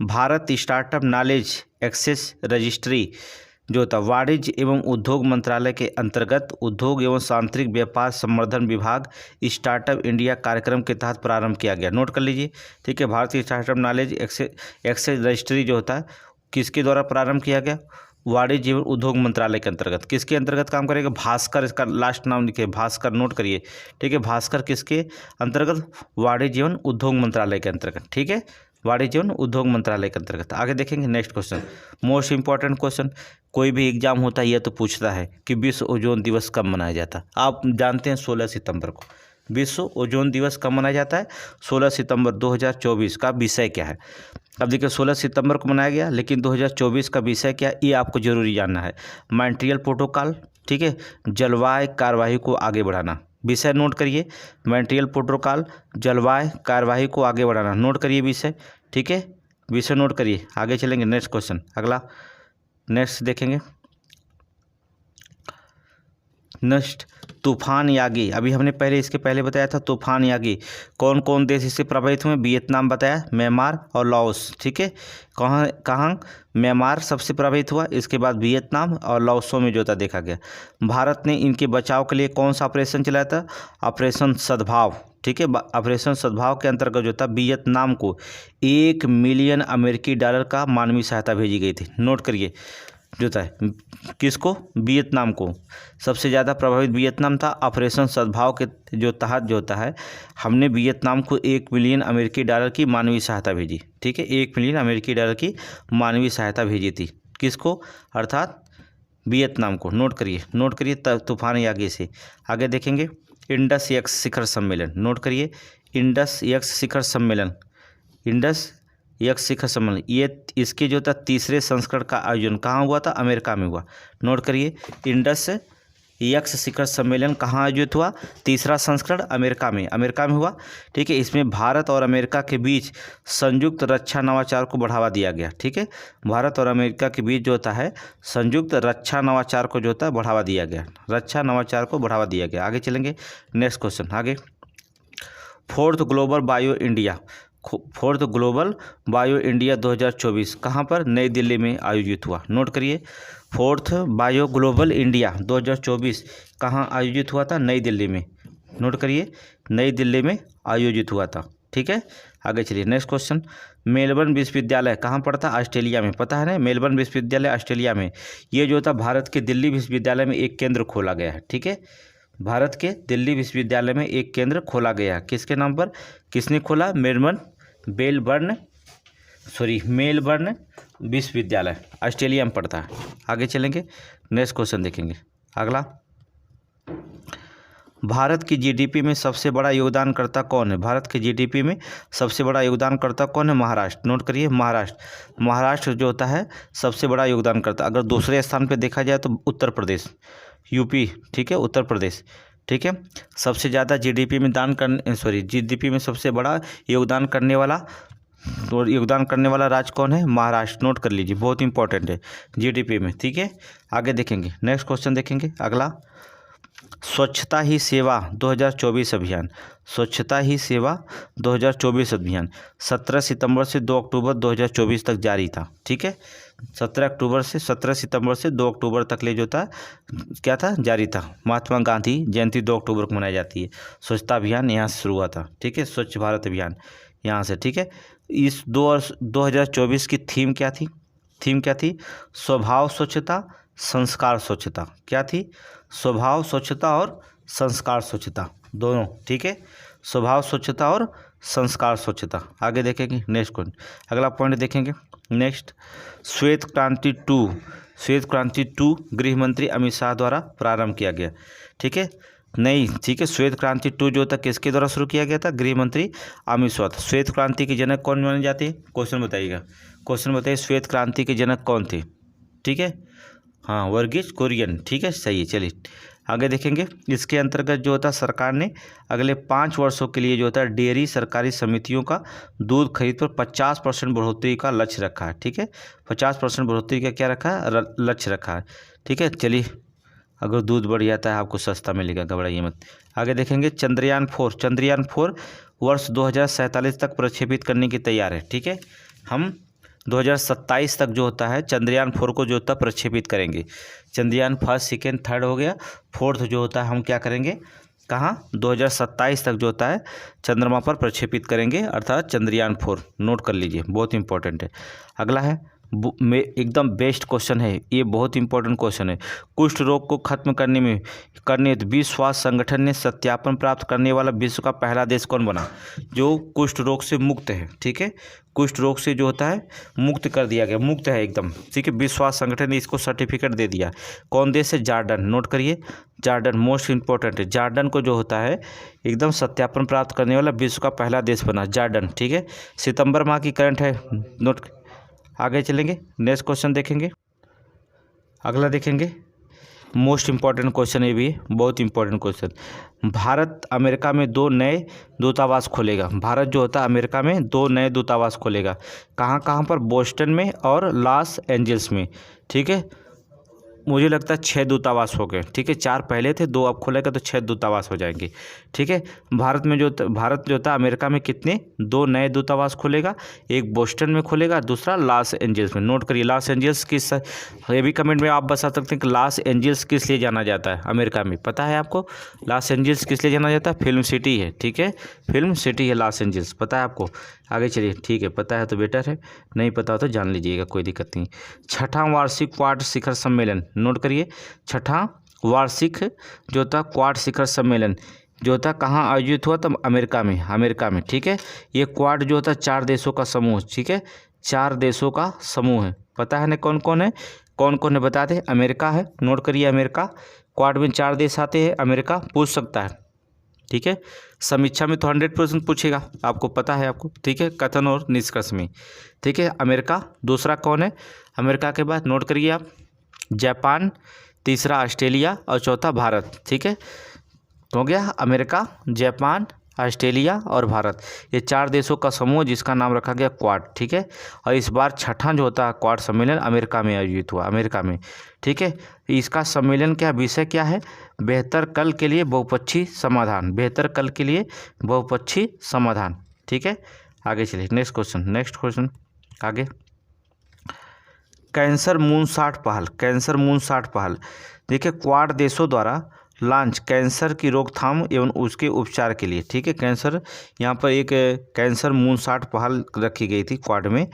Bharat startup knowledge access registry जो था वाणिज्य एवं उद्योग मंत्रालय के अंतर्गत उद्योग एवं आंतरिक व्यापार संवर्धन विभाग स्टार्टअप इंडिया कार्यक्रम के तहत प्रारंभ किया गया। नोट कर लीजिए। ठीक है, भारतीय स्टार्टअप नॉलेज एक्सेस रजिस्ट्री जो होता है किसके द्वारा प्रारंभ किया गया? वाणिज्य एवं उद्योग मंत्रालय के अंतर्गत। किसके अंतर्गत काम करेगा? भास्कर, इसका लास्ट नाम लिखिए, भास्कर। नोट करिए। ठीक है, भास्कर किसके अंतर्गत? वाणिज्य एवं उद्योग मंत्रालय के अंतर्गत। ठीक है, वाणिज्य एवं उद्योग मंत्रालय के अंतर्गत। आगे देखेंगे next question, most important question. कोई भी एग्जाम होता है यह तो पूछता है कि विश्व ओजोन दिवस कब मनाया जाता है? आप जानते हैं 16 सितंबर को विश्व ओजोन दिवस कब मनाया जाता है? 16 सितंबर 2024 का विषय क्या है? अब देखिए 16 सितंबर को मनाया गया, लेकिन 2024 का विषय क्या है ये आपको जरूरी जानना है। मॉन्ट्रियल प्रोटोकॉल, ठीक है, जलवायु कार्यवाही को आगे बढ़ाना। विषय नोट करिए, मॉन्ट्रियल प्रोटोकॉल, जलवायु कार्यवाही को आगे बढ़ाना। नोट करिए विषय। ठीक है, विषय नोट करिए। आगे चलेंगे नेक्स्ट क्वेश्चन अगला, नेक्स्ट देखेंगे। नेक्स्ट, तूफान यागी। अभी हमने इसके पहले बताया था तूफान यागी कौन कौन देश इससे प्रभावित हुए? वियतनाम बताया, म्यांमार और लाओस। ठीक है, कहाँ म्यांमार सबसे प्रभावित हुआ, इसके बाद वियतनाम और लाओसों में जो था देखा गया। भारत ने इनके बचाव के लिए कौन सा ऑपरेशन चलाया था? ऑपरेशन सद्भाव। ठीक है, ऑपरेशन सद्भाव के अंतर्गत जो था वियतनाम को $1 मिलियन अमेरिकी का मानवीय सहायता भेजी गई थी। नोट करिए, जो था किसको? वियतनाम को। सबसे ज़्यादा प्रभावित वियतनाम था। ऑपरेशन सद्भाव के जो तहत जो होता है हमने वियतनाम को $1 मिलियन अमेरिकी की मानवीय सहायता भेजी। ठीक है, $1 मिलियन अमेरिकी की मानवीय सहायता भेजी थी। किसको? अर्थात वियतनाम को। नोट करिए तूफान यागी से। आगे देखेंगे इंडस एक्स शिखर सम्मेलन। नोट करिए, इंडस एक्स शिखर सम्मेलन, इंडस एक्स शिखर सम्मेलन, ये इसके जो था तीसरे संस्करण का आयोजन कहाँ हुआ था? अमेरिका में हुआ। नोट करिए, इंडस एक्स शिखर सम्मेलन कहाँ आयोजित हुआ? तीसरा संस्करण अमेरिका में हुआ। ठीक है, इसमें भारत और अमेरिका के बीच संयुक्त रक्षा नवाचार को बढ़ावा दिया गया। ठीक है, भारत और अमेरिका के बीच जो होता है संयुक्त रक्षा नवाचार को जो होता है बढ़ावा दिया गया, रक्षा नवाचार को बढ़ावा दिया गया। आगे चलेंगे नेक्स्ट क्वेश्चन आगे। फोर्थ ग्लोबल बायो इंडिया 2024 कहाँ पर? नई दिल्ली में आयोजित हुआ। नोट करिए, फोर्थ बायो ग्लोबल इंडिया 2024 कहाँ आयोजित हुआ था? नई दिल्ली में। नोट करिए, नई दिल्ली में आयोजित हुआ था। ठीक है, आगे चलिए नेक्स्ट क्वेश्चन। मेलबर्न विश्वविद्यालय कहाँ पड़ता? ऑस्ट्रेलिया में। पता है ना, मेलबर्न विश्वविद्यालय ऑस्ट्रेलिया में। ये जो था भारत के दिल्ली विश्वविद्यालय में एक केंद्र खोला गया है। ठीक है, भारत के दिल्ली विश्वविद्यालय में एक केंद्र खोला गया। किसके नाम पर? किसने खोला? मेलबर्न विश्वविद्यालय ऑस्ट्रेलिया में पड़ता है। आगे चलेंगे नेक्स्ट क्वेश्चन देखेंगे अगला। भारत की जीडीपी में सबसे बड़ा योगदानकर्ता कौन है? भारत के जीडीपी में सबसे बड़ा योगदानकर्ता कौन है? महाराष्ट्र। नोट करिए, महाराष्ट्र जो होता है सबसे बड़ा योगदानकर्ता। अगर दूसरे स्थान पे देखा जाए तो उत्तर प्रदेश, यूपी। ठीक है, उत्तर प्रदेश। ठीक है। सबसे ज़्यादा जीडीपी में जीडीपी में सबसे बड़ा योगदान करने वाला राज्य कौन है? महाराष्ट्र। नोट कर लीजिए, बहुत इंपॉर्टेंट है जीडीपी में, ठीक है। आगे देखेंगे, नेक्स्ट क्वेश्चन देखेंगे अगला। स्वच्छता ही सेवा 2024 अभियान, स्वच्छता ही सेवा 2024 अभियान 17 सितंबर से 2 अक्टूबर 2024 तक जारी था, ठीक है। 17 सितंबर से 2 अक्टूबर तक ले जो था क्या था, जारी था। महात्मा गांधी जयंती 2 अक्टूबर को मनाई जाती है। स्वच्छता अभियान यहाँ से शुरू हुआ था, ठीक है। स्वच्छ भारत अभियान यहाँ से, ठीक है। इस 2024 की थीम क्या थी? स्वभाव स्वच्छता, संस्कार स्वच्छता। क्या थी? स्वभाव स्वच्छता और संस्कार स्वच्छता दोनों, ठीक है। स्वभाव स्वच्छता और संस्कार स्वच्छता। आगे देखेंगे नेक्स्ट क्वेश्चन, अगला पॉइंट देखेंगे नेक्स्ट। श्वेत क्रांति 2 गृह मंत्री अमित शाह द्वारा प्रारंभ किया गया, ठीक है। नहीं, ठीक है। श्वेत क्रांति 2 जो था किसके द्वारा शुरू किया गया था? गृह मंत्री अमित शाह। श्वेत क्रांति के जनक कौन माने जाते हैं? क्वेश्चन बताइएगा, क्वेश्चन बताइए। श्वेत क्रांति के जनक कौन थे? ठीक है, हाँ, वर्गीज कुरियन, ठीक है, सही है। चलिए आगे देखेंगे। इसके अंतर्गत जो होता सरकार ने अगले 5 वर्षों के लिए जो होता है डेयरी सरकारी समितियों का दूध खरीद पर 50% बढ़ोतरी का लक्ष्य रखा है, ठीक है। 50% बढ़ोतरी का क्या रखा है? लक्ष्य रखा है, ठीक है। चलिए, अगर दूध बढ़ जाता है आपको सस्ता मिलेगा, घबराइए मत। आगे देखेंगे। चंद्रयान 4 वर्ष 2047 तक प्रक्षेपित करने की तैयार है, ठीक है। हम 2027 तक जो होता है चंद्रयान 4 को जो होता है प्रक्षेपित करेंगे। चंद्रयान 1, 2, 3 हो गया, 4th जो होता है हम क्या करेंगे? कहाँ? 2027 तक जो होता है चंद्रमा पर प्रक्षेपित करेंगे, अर्थात चंद्रयान 4। नोट कर लीजिए, बहुत इंपॉर्टेंट है। अगला है में एकदम बेस्ट क्वेश्चन है, ये बहुत इंपॉर्टेंट क्वेश्चन है। कुष्ठ रोग को खत्म करने विश्व स्वास्थ्य संगठन ने सत्यापन प्राप्त करने वाला विश्व का पहला देश कौन बना जो कुष्ठ रोग से मुक्त है, ठीक है। कुष्ठ रोग से जो होता है मुक्त कर दिया गया, मुक्त है एकदम, ठीक है। विश्व स्वास्थ्य संगठन ने इसको सर्टिफिकेट दे दिया। कौन देश है? जॉर्डन। नोट करिए, जॉर्डन मोस्ट इंपॉर्टेंट है। जॉर्डन को जो होता है एकदम सत्यापन प्राप्त करने वाला विश्व का पहला देश बना, जॉर्डन, ठीक है। सितंबर माह की करंट है, नोट। आगे चलेंगे, नेक्स्ट क्वेश्चन देखेंगे। अगला देखेंगे, मोस्ट इंपॉर्टेंट क्वेश्चन है भी, बहुत इंपॉर्टेंट क्वेश्चन। भारत अमेरिका में 2 नए दूतावास खोलेगा। भारत जो होता है अमेरिका में 2 नए दूतावास खोलेगा। कहाँ कहाँ पर? बोस्टन में और लॉस एंजल्स में, ठीक है। मुझे लगता है 6 दूतावास हो गए, ठीक है। 4 पहले थे, 2 अब खोलेगा तो 6 दूतावास हो जाएंगे, ठीक है। भारत जो था अमेरिका में कितने? 2 नए दूतावास खोलेगा। एक बोस्टन में खोलेगा, दूसरा लॉस एंजल्स में। नोट करिए, लॉस एंजल्स किस, ये भी कमेंट में आप बता सकते हैं कि लॉस एंजल्स किस लिए जाना जाता है अमेरिका में, पता है आपको? लॉस एंजल्स किस लिए जाना जाता है? फिल्म सिटी है, ठीक है। फिल्म सिटी है लॉस एंजल्स, पता है आपको? आगे चलिए, ठीक है, पता है तो बेटर है, नहीं पता हो तो जान लीजिएगा, कोई दिक्कत नहीं। 6वां वार्षिक क्वाड शिखर सम्मेलन, नोट करिए। 6वां वार्षिक जो था क्वाड शिखर सम्मेलन जो था कहाँ आयोजित हुआ? तब अमेरिका में, ठीक है। ये क्वाड जो होता 4 देशों का समूह, ठीक है। 4 देशों का समूह है, पता है ना कौन कौन है? बता दे। अमेरिका है, नोट करिए, अमेरिका। क्वाड में 4 देश आते हैं, अमेरिका पूछ सकता है, ठीक है। समीक्षा में तो 100% पूछेगा, आपको पता है आपको, ठीक है। कथन और निष्कर्ष में, ठीक है। अमेरिका। दूसरा कौन है? अमेरिका के बाद नोट करिए आप, जापान, तीसरा ऑस्ट्रेलिया और चौथा भारत, ठीक है। हो गया अमेरिका, जापान, ऑस्ट्रेलिया और भारत, ये 4 देशों का समूह जिसका नाम रखा गया क्वाड, ठीक है। और इस बार 6वां जो होता है क्वाड सम्मेलन अमेरिका में आयोजित हुआ, अमेरिका में, ठीक है। इसका सम्मेलन क्या विषय क्या है? बेहतर कल के लिए बहुपक्षीय समाधान, बेहतर कल के लिए बहुपक्षीय समाधान, ठीक है। आगे चलिए, नेक्स्ट क्वेश्चन आगे। कैंसर मूनसाट पहल, देखिए क्वाड देशों द्वारा लॉन्च कैंसर की रोकथाम एवं उसके उपचार के लिए, ठीक है। कैंसर, यहाँ पर एक कैंसर मूनसाट पहल रखी गई थी क्वाड में,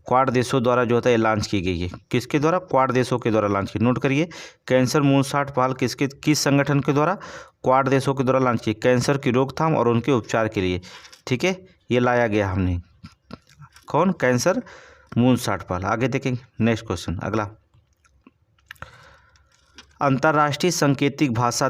क्वाड देशों द्वारा जो होता है लॉन्च की गई है। किसके द्वारा? क्वाड देशों के द्वारा लॉन्च की। नोट करिए, कैंसर मूनसाट पहल किस संगठन के द्वारा? क्वाड देशों के द्वारा लॉन्च की, कैंसर की रोकथाम और उनके उपचार के लिए, ठीक है। ये लाया गया हमने, कौन? कैंसर मूनसाट पहल। आगे देखेंगे, नेक्स्ट क्वेश्चन अगला। अंतर्राष्ट्रीय सांकेतिक भाषा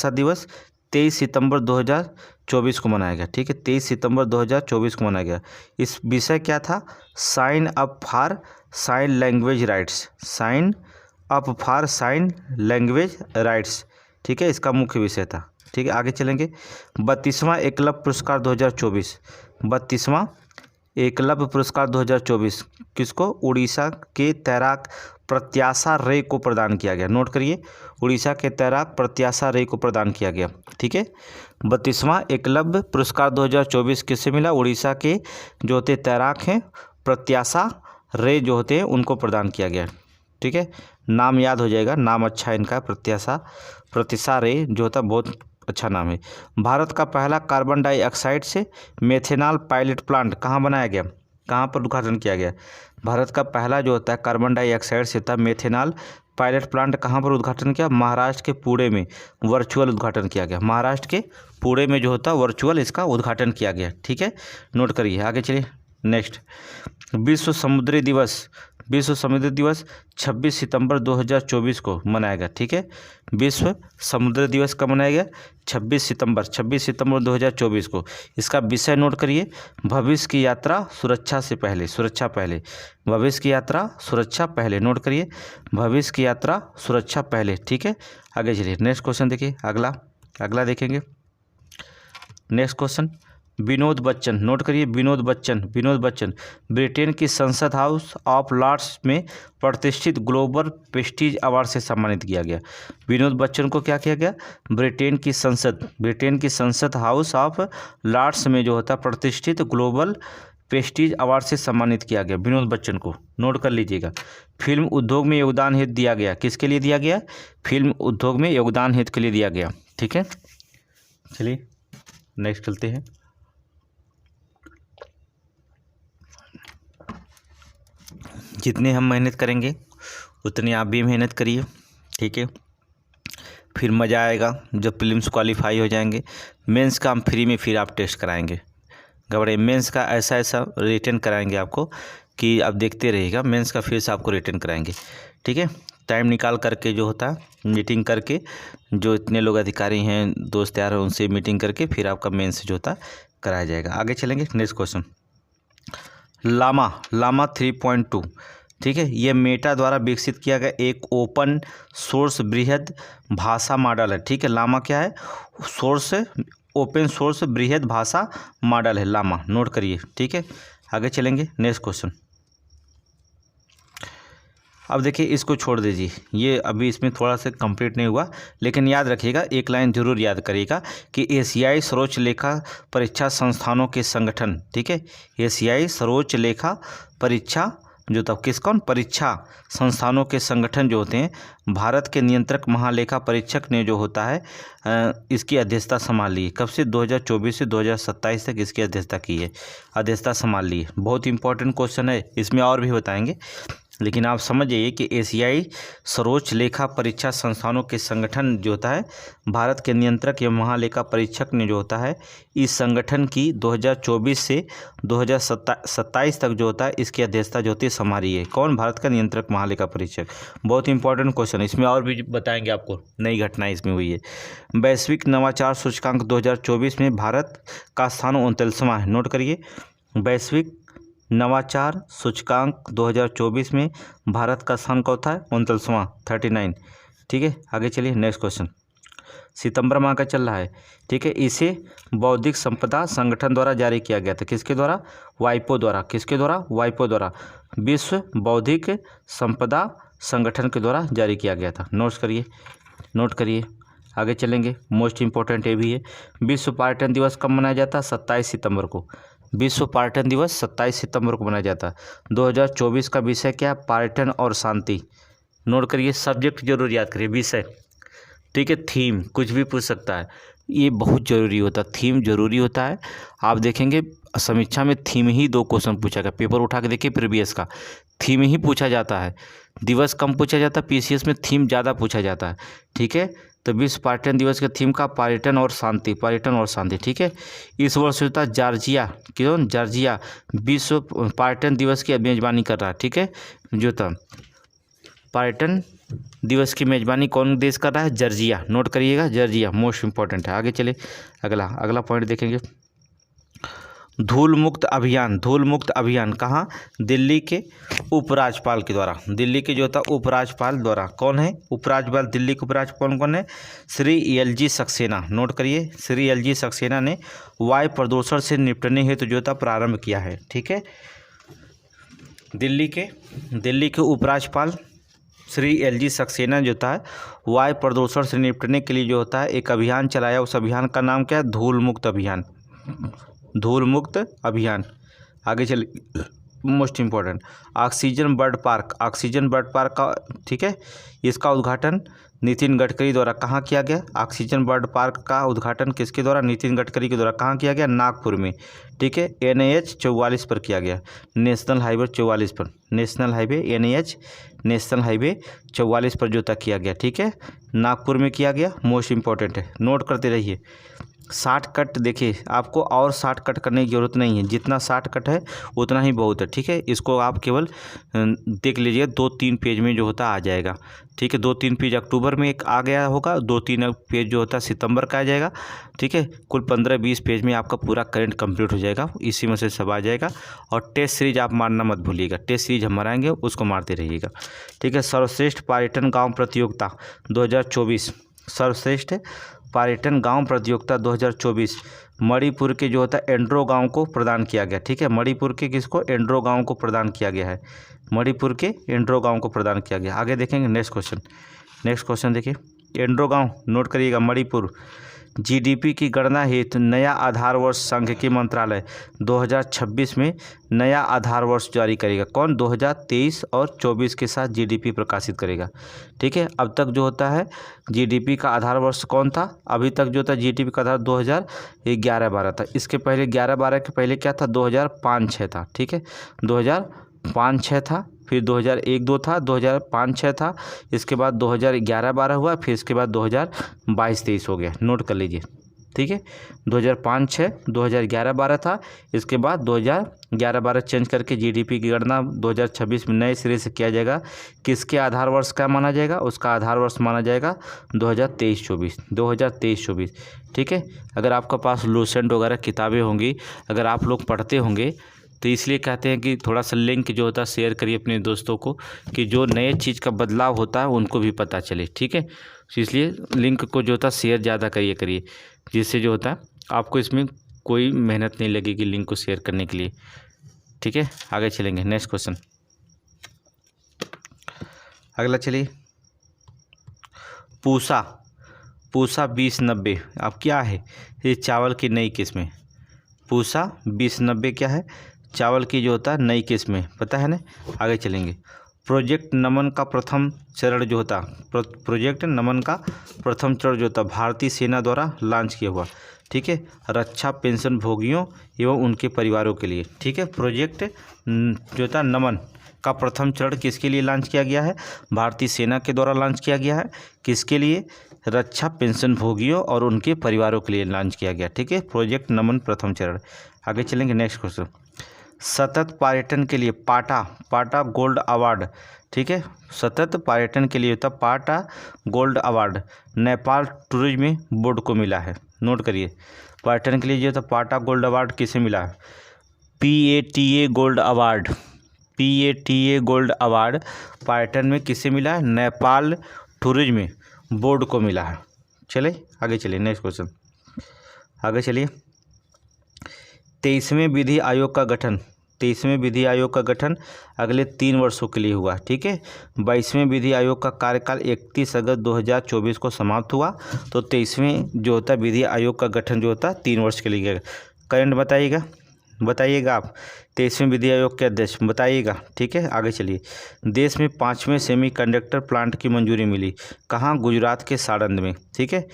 दिवस 23 सितंबर 2024 को मनाया गया, ठीक है। 23 सितंबर 2024 को मनाया गया। इस विषय क्या था? Sign up for sign language rights, sign up for sign language rights, ठीक है, इसका मुख्य विषय था। ठीक है, आगे चलेंगे। 32वां एकलव्य पुरस्कार 2024, 32वां एकलव्य पुरस्कार 2024 किसको? उड़ीसा के तैराक प्रत्याशा रे को प्रदान किया गया। नोट करिए, उड़ीसा के तैराक प्रत्याशा रे को प्रदान किया गया। ठीक है, 32वां एकलव्य पुरस्कार 2024 किससे मिला? उड़ीसा के जो होते तैराक हैं प्रत्याशा रे जो होते हैं उनको प्रदान किया गया। ठीक है, नाम याद हो जाएगा, नाम अच्छा है इनका, प्रत्याशा रे जो होता बहुत अच्छा नाम है। भारत का पहला कार्बन डाइऑक्साइड से मेथेनॉल पायलट प्लांट कहाँ बनाया गया? कहाँ पर उद्घाटन किया गया? भारत का पहला जो होता है कार्बन डाइऑक्साइड से था मेथेनॉल पायलट प्लांट कहाँ पर उद्घाटन किया? महाराष्ट्र के पुणे में वर्चुअल उद्घाटन किया गया। महाराष्ट्र के पुणे में जो होता है वर्चुअल इसका उद्घाटन किया गया। ठीक है, नोट करिए, आगे चलिए। नेक्स्ट, विश्व समुद्री दिवस 26 सितंबर 2024 को मनाया गया। ठीक है, विश्व समुद्र दिवस कब मनाया गया? 26 सितंबर 2024 को। इसका विषय नोट करिए, भविष्य की यात्रा सुरक्षा से पहले, सुरक्षा पहले, भविष्य की यात्रा सुरक्षा पहले। नोट करिए, भविष्य की यात्रा सुरक्षा पहले। ठीक है, आगे चलिए। नेक्स्ट क्वेश्चन देखिए, अगला देखेंगे। Next question, Vinod Bachchan, note करिए, विनोद बच्चन ब्रिटेन की संसद हाउस ऑफ लॉर्ड्स में प्रतिष्ठित ग्लोबल प्रेस्टीज अवार्ड से सम्मानित किया गया। विनोद बच्चन को क्या किया गया? ब्रिटेन की संसद हाउस ऑफ लॉर्ड्स में जो होता है प्रतिष्ठित ग्लोबल प्रेस्टीज अवार्ड से सम्मानित किया गया विनोद बच्चन को। नोट कर लीजिएगा। फिल्म उद्योग में योगदान हेतु दिया गया, किसके लिए दिया गया? फिल्म उद्योग में योगदान हेतु के लिए दिया गया। ठीक है, चलिए नेक्स्ट चलते हैं। जितनी हम मेहनत करेंगे उतनी आप भी मेहनत करिए। ठीक है, फिर मज़ा आएगा जब प्रीलिम्स क्वालिफाई हो जाएंगे। मेंस का हम फ्री में फिर आप टेस्ट कराएंगे, घबराइए। मेंस का ऐसा रिटर्न कराएंगे आपको कि आप देखते रहिएगा। मेंस का फिर से आपको रिटर्न कराएंगे। ठीक है, टाइम निकाल करके जो होता है मीटिंग करके, जो इतने लोग अधिकारी हैं दोस्त यार उनसे मीटिंग करके फिर आपका मेंस जो होता है कराया जाएगा। आगे चलेंगे। Next question, Llama 3.2। ठीक है, ये मेटा द्वारा विकसित किया गया एक ओपन सोर्स बृहद भाषा मॉडल है। ठीक है, लामा क्या है? ओपन सोर्स बृहद भाषा मॉडल है लामा। नोट करिए। ठीक है, आगे चलेंगे। नेक्स्ट क्वेश्चन, अब देखिए इसको छोड़ दीजिए, ये अभी इसमें थोड़ा सा कंप्लीट नहीं हुआ, लेकिन याद रखिएगा, एक लाइन जरूर याद करिएगा कि एशियाई सर्वोच्च लेखा परीक्षा संस्थानों के संगठन, ठीक है, एशियाई सर्वोच्च लेखा परीक्षा जो तब कौन परीक्षा संस्थानों के संगठन जो होते हैं, भारत के नियंत्रक महालेखा परीक्षक ने जो होता है इसकी अध्यक्षता संभाल ली। कब से? 2024 से 2027 तक इसकी अध्यक्षता की है, अध्यक्षता संभाल ली है। बहुत इंपॉर्टेंट क्वेश्चन है, इसमें और भी बताएंगे, लेकिन आप समझ जाइए कि एशियाई सर्वोच्च लेखा परीक्षा संस्थानों के संगठन जो होता है, भारत के नियंत्रक या महालेखा परीक्षक ने जो होता है इस संगठन की 2024 से 2027 तक जो होता है इसकी अध्यक्षता जो होती है संभाली है। कौन? भारत का नियंत्रक महालेखा परीक्षक। बहुत इंपॉर्टेंट क्वेश्चन है, इसमें और भी बताएंगे आपको, नई घटनाएं इसमें हुई है। वैश्विक नवाचार सूचकांक 2024 में भारत का स्थान 39वां है। नोट करिए, वैश्विक नवाचार सूचकांक 2024 में भारत का स्थान कौन था? 39वां, 39। ठीक है, आगे चलिए। नेक्स्ट क्वेश्चन, सितंबर माह का चल रहा है। ठीक है, इसे बौद्धिक संपदा संगठन द्वारा जारी किया गया था। किसके द्वारा? वाइपो द्वारा। किसके द्वारा? वाइपो द्वारा। विश्व बौद्धिक संपदा संगठन के द्वारा जारी किया गया था। नोट करिए, आगे चलेंगे। मोस्ट इंपॉर्टेंट ये भी है, विश्व पर्यटन दिवस कब मनाया जाता है? 27 सितंबर को। विश्व पर्यटन दिवस 27 सितंबर को मनाया जाता है। 2024 का विषय क्या है? पर्यटन और शांति। नोट करिए, सब्जेक्ट जरूर याद करिए, विषय। ठीक है, थीम कुछ भी पूछ सकता है, ये बहुत ज़रूरी होता है, थीम जरूरी होता है। आप देखेंगे समीक्षा में थीम ही 2 क्वेश्चन पूछा गया, पेपर उठा के देखिए प्रीवियस का, थीम ही पूछा जाता है। दिवस कम पूछा जाता है, पीसीएस में थीम ज़्यादा पूछा जाता है। ठीक है, तो विश्व पर्यटन दिवस के थीम का पर्यटन और शांति, पर्यटन और शांति। ठीक है, इस वर्ष होता है जॉर्जिया विश्व पर्यटन दिवस की मेजबानी कर रहा है। ठीक है, जो था पर्यटन दिवस की मेजबानी कौन देश कर रहा है? जॉर्जिया। नोट करिएगा, जॉर्जिया मोस्ट इंपॉर्टेंट है। आगे चले, अगला पॉइंट देखेंगे। धूल मुक्त अभियान, धूल मुक्त अभियान कहाँ? दिल्ली के उपराज्यपाल के द्वारा, दिल्ली के जो था उपराज्यपाल द्वारा। कौन है उपराज्यपाल? दिल्ली के उपराज्यपाल कौन है? श्री एलजी सक्सेना। नोट करिए, श्री एलजी सक्सेना ने वायु प्रदूषण से निपटने हेतु जो था प्रारंभ किया है। ठीक है, दिल्ली के उपराज्यपाल श्री एलजी सक्सेना जो था वायु प्रदूषण से निपटने के लिए जो होता है एक अभियान चलाया। उस अभियान का नाम क्या है? धूल मुक्त अभियान, धूल मुक्त अभियान। आगे चल, most important, oxygen bird park, oxygen bird park का, ठीक है, इसका उद्घाटन नितिन गडकरी द्वारा कहाँ किया गया? ऑक्सीजन बर्ड पार्क का उद्घाटन किसके द्वारा? नितिन गडकरी के द्वारा। कहाँ किया गया? नागपुर में। ठीक है, NH 44 पर किया गया, नेशनल हाईवे 44 पर, national highway NH national highway 44 पर जो था किया गया। ठीक है, नागपुर में किया गया, मोस्ट इम्पोर्टेंट है, नोट करते रहिए। शॉर्टकट देखिए, आपको और शॉर्टकट करने की ज़रूरत नहीं है, जितना शॉर्टकट है उतना ही बहुत है। ठीक है, इसको आप केवल देख लीजिए, 2-3 पेज में जो होता आ जाएगा। ठीक है, 2-3 पेज अक्टूबर में एक आ गया होगा, 2-3 पेज जो होता है सितंबर का आ जाएगा। ठीक है, कुल 15-20 पेज में आपका पूरा करंट कंप्लीट हो जाएगा, इसी में से सब आ जाएगा। और टेस्ट सीरीज आप मारना मत भूलिएगा, टेस्ट सीरीज हम माराएंगे, उसको मारते रहिएगा। ठीक है, सर्वश्रेष्ठ पर्यटन गाँव प्रतियोगिता 2024, सर्वश्रेष्ठ पर्यटन गांव प्रतियोगिता 2024 मणिपुर के जो होता है एंड्रो गांव को प्रदान किया गया। ठीक है, मणिपुर के किसको? एंड्रो गांव को प्रदान किया गया है, मणिपुर के एंड्रो गांव को प्रदान किया गया। आगे देखेंगे नेक्स्ट क्वेश्चन, नेक्स्ट क्वेश्चन देखिए, एंड्रो गांव नोट करिएगा, मणिपुर। जीडीपी की गणना हेतु नया आधार वर्ष सांख्यिकी मंत्रालय 2026 में नया आधार वर्ष जारी करेगा। कौन? 2023 और 24 के साथ जीडीपी प्रकाशित करेगा। ठीक है, अब तक जो होता है जीडीपी का आधार वर्ष कौन था? अभी तक जो था जीडीपी का आधार 2011-12 था। इसके पहले 11-12 के पहले क्या था? 2005-6 था। ठीक है, 2005-6 था, फिर 2001-2 था, 2005-6 था, इसके बाद 2011-12 हुआ, फिर इसके बाद 2022-23 हो गया। नोट कर लीजिए। ठीक है, 2005-6, 2011-12 था, इसके बाद 2011-12 चेंज करके जीडीपी की गणना 2026 में नए सिरे से किया जाएगा। किसके आधार वर्ष क्या माना जाएगा? उसका आधार वर्ष माना जाएगा 2023-24, 2023-24। ठीक है, अगर आपके पास लूसेंट वगैरह किताबें होंगी, अगर आप लोग पढ़ते होंगे, तो इसलिए कहते हैं कि थोड़ा सा लिंक जो होता है शेयर करिए अपने दोस्तों को, कि जो नए चीज़ का बदलाव होता है उनको भी पता चले। ठीक है, इसलिए लिंक को जो होता है शेयर ज़्यादा करिए, जिससे जो होता है आपको इसमें कोई मेहनत नहीं लगेगी लिंक को शेयर करने के लिए। ठीक है, आगे चलेंगे, नेक्स्ट क्वेश्चन, अगला चलिए, पूसा 2090 अब क्या है? ये चावल की नई किस्म है। पूसा 2090 क्या है? चावल की जो होता है नई किस्म है, पता है ना। आगे चलेंगे, प्रोजेक्ट नमन का प्रथम चरण जो होता, प्रोजेक्ट नमन का प्रथम चरण जो होता भारतीय सेना द्वारा लॉन्च किया हुआ। ठीक है, रक्षा पेंशन भोगियों एवं उनके परिवारों के लिए। ठीक है, प्रोजेक्ट जो होता नमन का प्रथम चरण किसके लिए लॉन्च किया गया है? भारतीय सेना के द्वारा लॉन्च किया गया है। किसके लिए? रक्षा पेंशन भोगियों और उनके परिवारों के लिए लॉन्च किया गया। ठीक है, प्रोजेक्ट नमन प्रथम चरण। आगे चलेंगे, नेक्स्ट क्वेश्चन, सतत पर्यटन के लिए पाटा गोल्ड अवार्ड। ठीक है, सतत पर्यटन के लिए होता पाटा gold award Nepal tourism board को मिला है। नोट करिए, पर्यटन के लिए जो था पाटा गोल्ड अवार्ड किसे मिला है? PATA gold award, PATA gold award पर्यटन में किसे मिला है? नेपाल टूरिज्म बोर्ड को मिला है। चले आगे चलिए, नेक्स्ट क्वेश्चन, आगे चलिए, 23वें विधि आयोग का गठन, 23वें विधि आयोग का गठन अगले 3 वर्षों के लिए हुआ। ठीक है, 22वें विधि आयोग का कार्यकाल 31 अगस्त 2024 को समाप्त हुआ। तो 23वें जो होता है विधि आयोग का गठन जो होता है 3 वर्ष के लिए। करंट बताइएगा आप, 23वें विधि आयोग के अध्यक्ष बताइएगा। ठीक है, आगे चलिए, देश में 5वें सेमीकंडक्टर प्लांट की मंजूरी मिली। कहाँ? गुजरात के साड़ंद में। ठीक है,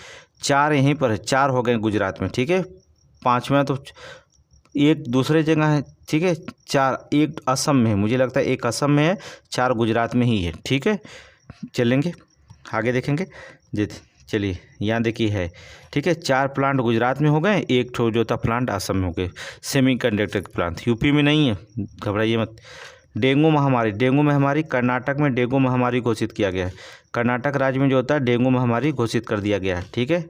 4 यहीं पर है, 4 हो गए गुजरात में। ठीक है, 5वां तो एक दूसरे जगह है। ठीक है, 4 एक असम में है, मुझे लगता है एक असम में है, 4 गुजरात में ही है। ठीक है, चलेंगे आगे देखेंगे जी। चलिए यहाँ देखिए है। ठीक है, 4 प्लांट गुजरात में हो गए, एक ठो जो था प्लांट असम में हो गए, सेमीकंडक्टर प्लांट। यूपी में नहीं है, घबराइए मत। डेंगू महामारी कर्नाटक में डेंगू महामारी घोषित किया गया है। कर्नाटक राज्य में जो होता है डेंगू महामारी घोषित कर दिया गया है। ठीक है,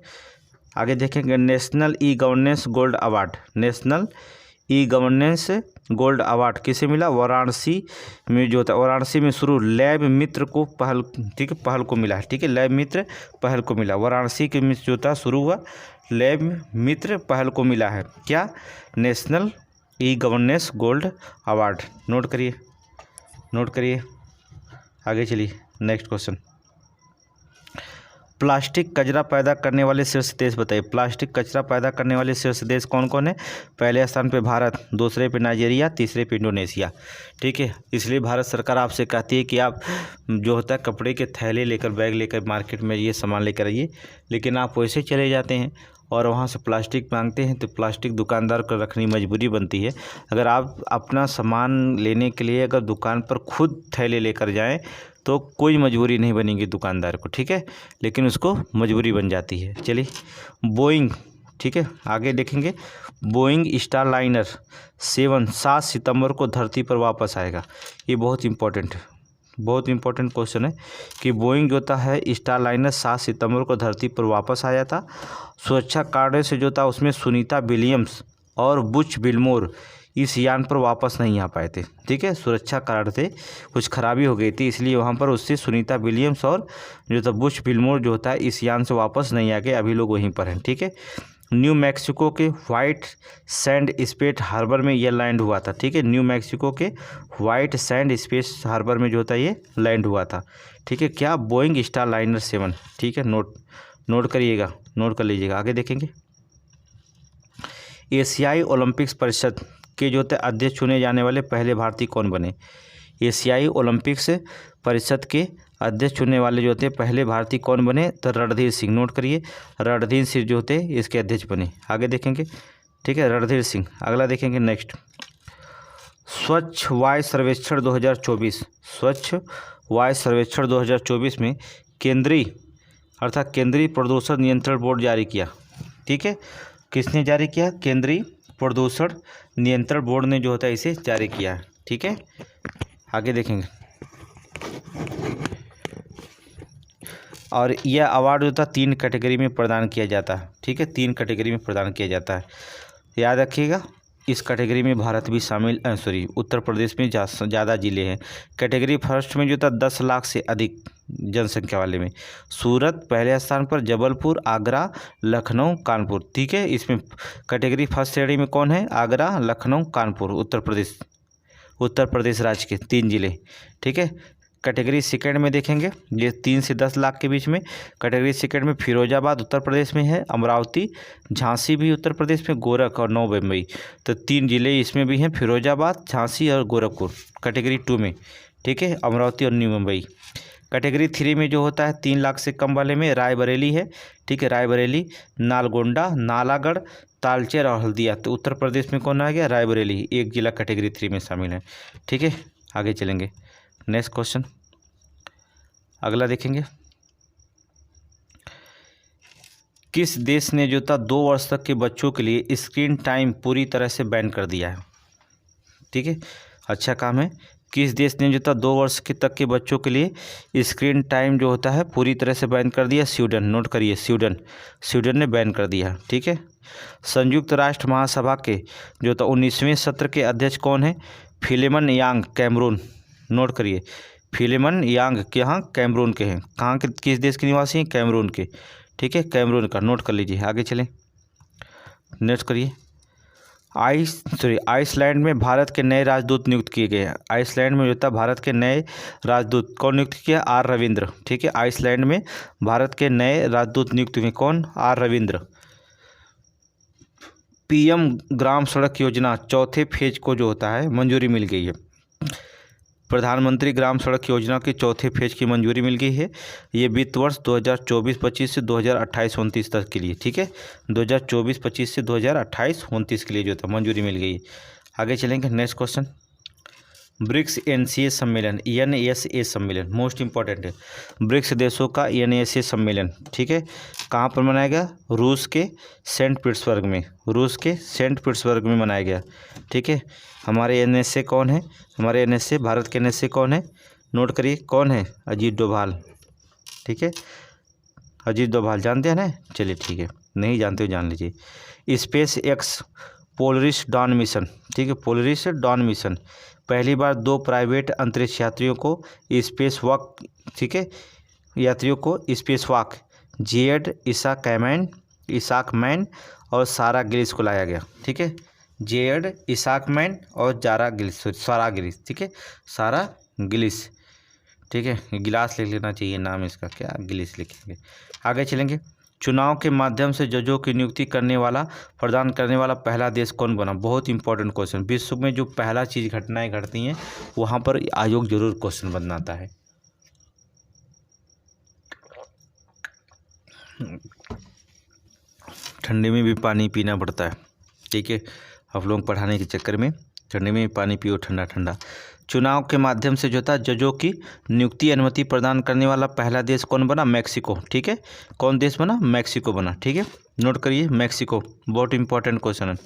आगे देखेंगे, national e governance gold award, national e governance gold award किसे मिला? वाराणसी में जो था, वाराणसी में शुरू लैब मित्र को पहल, ठीक है, पहल को मिला है, ठीक है, लैब मित्र पहल को मिला। वाराणसी के में जो था शुरू हुआ, लैब मित्र पहल को मिला है क्या? National e governance gold award. Note करिए, नोट करिए, आगे चलिए। नेक्स्ट क्वेश्चन, प्लास्टिक कचरा पैदा करने वाले शीर्ष देश बताइए। प्लास्टिक कचरा पैदा करने वाले शीर्ष देश कौन कौन है? पहले स्थान पे भारत, दूसरे पे नाइजीरिया, तीसरे पे इंडोनेशिया, ठीक है। इसलिए भारत सरकार आपसे कहती है कि आप जो होता है कपड़े के थैले लेकर, बैग लेकर मार्केट में ये सामान लेकर आइए, लेकिन आप वैसे चले जाते हैं और वहाँ से प्लास्टिक मांगते हैं, तो प्लास्टिक दुकानदार को रखनी मजबूरी बनती है। अगर आप अपना सामान लेने के लिए अगर दुकान पर खुद थैले लेकर जाएं तो कोई मजबूरी नहीं बनेगी दुकानदार को, ठीक है, लेकिन उसको मजबूरी बन जाती है। चलिए, बोइंग, ठीक है, आगे देखेंगे। बोइंग स्टारलाइनर 7 सितंबर को धरती पर वापस आएगा। ये बहुत इंपॉर्टेंट है, बहुत इंपॉर्टेंट क्वेश्चन है कि बोइंग जो था है स्टारलाइनर 7 सितंबर को धरती पर वापस आया था। सुरक्षा कारणों से जो था उसमें सुनीता विलियम्स और बुच विल्मोर इस यान पर वापस नहीं आ पाए थे, ठीक है, सुरक्षा कारण से कुछ खराबी हो गई थी, इसलिए वहाँ पर उससे सुनीता विलियम्स और जो था बुच विल्मोर जो होता है इस यान से वापस नहीं आ गए, अभी लोग वहीं पर हैं, ठीक है। न्यू मैक्सिको के वाइट सैंड स्पेस हार्बर में ये लैंड हुआ था, ठीक है, न्यू मैक्सिको के वाइट सैंड स्पेस हार्बर में जो होता है ये लैंड हुआ था, ठीक है, क्या? बोइंग स्टारलाइनर 7, ठीक है, नोट करिएगा, नोट कर लीजिएगा। आगे देखेंगे, एशियाई ओलंपिक्स परिषद के जो होते अध्यक्ष चुने जाने वाले पहले भारतीय कौन बने? एशियाई ओलंपिक्स परिषद के अध्यक्ष चुनने वाले जो होते पहले भारतीय कौन बने? तो रणधीर सिंह। नोट करिए, रणधीर सिंह जो होते इसके अध्यक्ष बने। आगे देखेंगे, ठीक है, रणधीर सिंह। अगला देखेंगे नेक्स्ट, स्वच्छ वायु सर्वेक्षण 2024, स्वच्छ वायु सर्वेक्षण 2024 में केंद्रीय अर्थात केंद्रीय प्रदूषण नियंत्रण बोर्ड जारी किया, ठीक है, किसने जारी किया? केंद्रीय प्रदूषण नियंत्रण बोर्ड ने जो होता है इसे जारी किया है, ठीक है। आगे देखेंगे, और यह अवार्ड जो था 3 कैटेगरी में प्रदान किया जाता है, ठीक है, 3 कैटेगरी में प्रदान किया जाता है, याद रखिएगा। इस कैटेगरी में भारत भी शामिल, उत्तर प्रदेश में ज़्यादा जिले हैं। कैटेगरी फर्स्ट में जो था 10 लाख से अधिक जनसंख्या वाले में सूरत पहले स्थान पर, जबलपुर, आगरा, लखनऊ, कानपुर, ठीक है। इसमें कैटेगरी फर्स्ट श्रेणी में कौन है? आगरा, लखनऊ, कानपुर, उत्तर प्रदेश राज्य के 3 जिले, ठीक है। कैटेगरी सेकंड में देखेंगे, ये 3 से 10 लाख के बीच में। कैटेगरी सेकंड में फिरोजाबाद उत्तर प्रदेश में है, अमरावती, झांसी भी उत्तर प्रदेश में, गोरख और नौ मुंबई, तो 3 जिले इसमें भी हैं, फिरोजाबाद, झांसी और गोरखपुर कैटेगरी 2 में, ठीक है, अमरावती और न्यू मुंबई। कैटेगरी 3 में जो होता है 3 लाख से कम वाले में रायबरेली है, ठीक है, रायबरेली, नालगोंडा, नालागढ़, तालचेर और हल्दिया, तो उत्तर प्रदेश में कौन आ गया? रायबरेली, एक जिला कैटेगरी 3 में शामिल है, ठीक है। आगे चलेंगे, नेक्स्ट क्वेश्चन अगला देखेंगे, किस देश ने जो था 2 वर्ष तक के बच्चों के लिए स्क्रीन टाइम पूरी तरह से बैन कर दिया है, ठीक है, अच्छा काम है। किस देश ने जो था 2 वर्ष तक के बच्चों के लिए स्क्रीन टाइम जो होता है पूरी तरह से बैन कर दिया? स्वीडन। नोट करिए, स्वीडन ने बैन कर दिया, ठीक है। संयुक्त राष्ट्र महासभा के जो था 19वें सत्र के अध्यक्ष कौन है? फिलेमन यांग, कैमरून। नोट करिए, फिलेमन यांग के यहाँ कैमरून के हैं, कहाँ के, किस देश के निवासी हैं? कैमरून के, ठीक है, कैमरून का, नोट कर लीजिए। आगे चलें, नेक्स्ट करिए। आइसलैंड में भारत के नए राजदूत नियुक्त किए गए हैं। आइसलैंड में जो था भारत के नए राजदूत कौन नियुक्त किया? आर रविंद्र, ठीक है, आइसलैंड में भारत के नए राजदूत नियुक्त हुए कौन? आर रविंद्र। पीएम ग्राम सड़क योजना चौथे फेज को जो होता है मंजूरी मिल गई है। प्रधानमंत्री ग्राम सड़क योजना के चौथे फेज की मंजूरी मिल गई है। ये वित्त वर्ष 2024-25 से 2028-29 तक के लिए, ठीक है, 2024-25 से 2028-29 के लिए जो था मंजूरी मिल गई है। आगे चलेंगे, नेक्स्ट क्वेश्चन, ब्रिक्स एनसीए सम्मेलन, एनएसए सम्मेलन मोस्ट इंपॉर्टेंट है। ब्रिक्स देशों का एनएसए सम्मेलन, ठीक है, कहाँ पर मनाया गया? रूस के सेंट पीटर्सबर्ग में, रूस के सेंट पीटर्सबर्ग में मनाया गया, ठीक है। हमारे एनएसए कौन है? हमारे एनएसए, भारत के एनएसए कौन है? नोट करिए, कौन है? अजीत डोभाल, ठीक है, अजीत डोभाल जानते हैं ना? चलिए ठीक है, नहीं जानते हो जान लीजिए। Space x Polaris don mission, ठीक है, पोलरिस डॉन मिशन। पहली बार 2 प्राइवेट अंतरिक्ष यात्रियों को स्पेस वॉक, ठीक है, यात्रियों को स्पेस वॉक जेड इसाकमैन और सारा गिलिस को लाया गया, ठीक है, जेड इसाकमैन और सारा गिलिस, ठीक है, सारा गिलिस, ठीक है, गिलास लिख लेना चाहिए नाम इसका, क्या गिलिस लिखेंगे। आगे चलेंगे। चुनाव के माध्यम से जजों की नियुक्ति प्रदान करने वाला पहला देश कौन बना? बहुत इंपॉर्टेंट क्वेश्चन। विश्व में जो पहला चीज़ घटनाएं घटती हैं वहाँ पर आयोग जरूर क्वेश्चन बनाता है। ठंडी में भी पानी पीना पड़ता है, ठीक है, आप लोग पढ़ाने के चक्कर में ठंडी में भी पानी पियो ठंडा ठंडा। चुनाव के माध्यम से जो था जजों की नियुक्ति अनुमति प्रदान करने वाला पहला देश कौन बना? मैक्सिको, ठीक है, कौन देश बना? मैक्सिको बना, ठीक है, नोट करिए मैक्सिको, बहुत इंपॉर्टेंट क्वेश्चन है।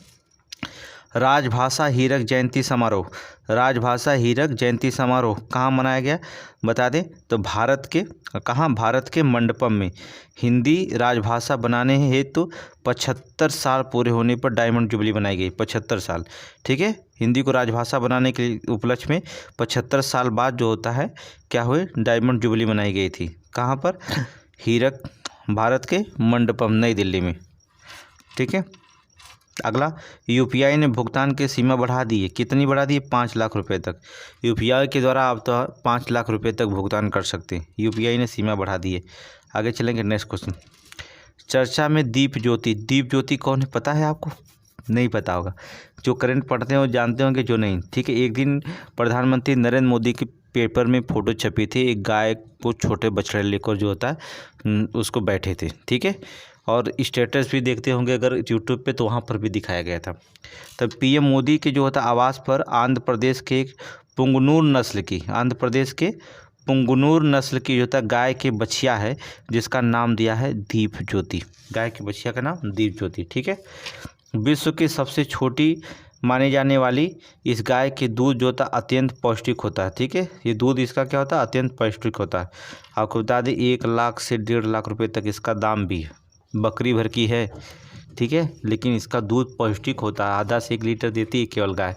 राजभाषा हीरक जयंती समारोह, राजभाषा हीरक जयंती समारोह कहाँ मनाया गया बता दें तो भारत के मंडपम में। हिंदी राजभाषा बनाने हेतु 75 साल पूरे होने पर डायमंड जुबली बनाई गई, 75 साल, ठीक है, हिंदी को राजभाषा बनाने के उपलक्ष्य में 75 साल बाद जो होता है क्या हुए, डायमंड जुबली मनाई गई थी। कहाँ पर? हीरक, भारत के मंडपम, नई दिल्ली में, ठीक है। अगला, यूपीआई ने भुगतान की सीमा बढ़ा दी है, कितनी बढ़ा दी है? 5 लाख रुपए तक। यूपीआई के द्वारा आप तो 5 लाख रुपए तक भुगतान कर सकते हैं, यूपीआई ने सीमा बढ़ा दी है। आगे चलेंगे, नेक्स्ट क्वेश्चन। चर्चा में दीप ज्योति कौन है पता है आपको? नहीं पता होगा, जो करंट पढ़ते हैं वो जानते होंगे, जो नहीं, ठीक है। एक दिन प्रधानमंत्री नरेंद्र मोदी के पेपर में फ़ोटो छपी थी, एक गाय को छोटे बछड़े लेकर जो होता है उसको बैठे थे, ठीक है, और स्टेटस भी देखते होंगे अगर यूट्यूब पे तो वहाँ पर भी दिखाया गया था। तब पीएम मोदी के जो होता आवास पर आंध्र प्रदेश के पुंगनूर नस्ल की जो होता गाय के बछिया है जिसका नाम दिया है दीप ज्योति, गाय की बछिया का नाम दीप ज्योति, ठीक है। विश्व की सबसे छोटी माने जाने वाली इस गाय के दूध जो होता अत्यंत पौष्टिक होता है, ठीक है, ये दूध इसका क्या होता है? अत्यंत पौष्टिक होता है। आपको बता दें 1 लाख से 1.5 लाख रुपए तक इसका दाम भी है, बकरी भर की है, ठीक है, लेकिन इसका दूध पौष्टिक होता है, आधा से 1 लीटर देती है केवल गाय,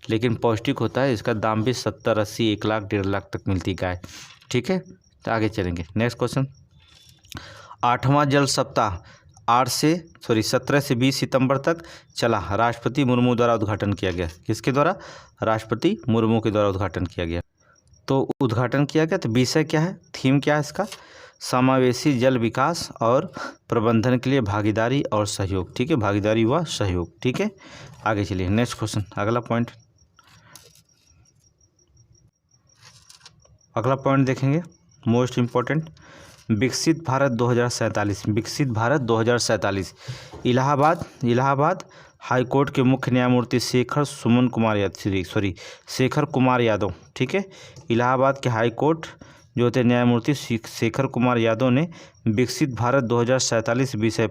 लेकिन पौष्टिक होता है। इसका दाम भी 70-80 1 लाख 1.5 लाख तक मिलती गाय, ठीक है। तो आगे चलेंगे, नेक्स्ट क्वेश्चन। 8वां जल सप्ताह 17 से 20 सितंबर तक चला, राष्ट्रपति मुर्मू द्वारा उद्घाटन किया गया। किसके द्वारा? राष्ट्रपति मुर्मू के द्वारा उद्घाटन किया गया। तो उद्घाटन किया गया, तो विषय क्या है, थीम क्या है इसका? समावेशी जल विकास और प्रबंधन के लिए भागीदारी और सहयोग, ठीक है, भागीदारी व सहयोग, ठीक है। आगे चलिए, नेक्स्ट क्वेश्चन, अगला पॉइंट देखेंगे, मोस्ट इम्पोर्टेंट। विकसित भारत 2047, इलाहाबाद हाईकोर्ट के मुख्य न्यायमूर्ति शेखर कुमार यादव, ठीक है, इलाहाबाद के हाईकोर्ट जो होते न्यायमूर्ति शेखर कुमार यादव ने विकसित भारत 2047 विषय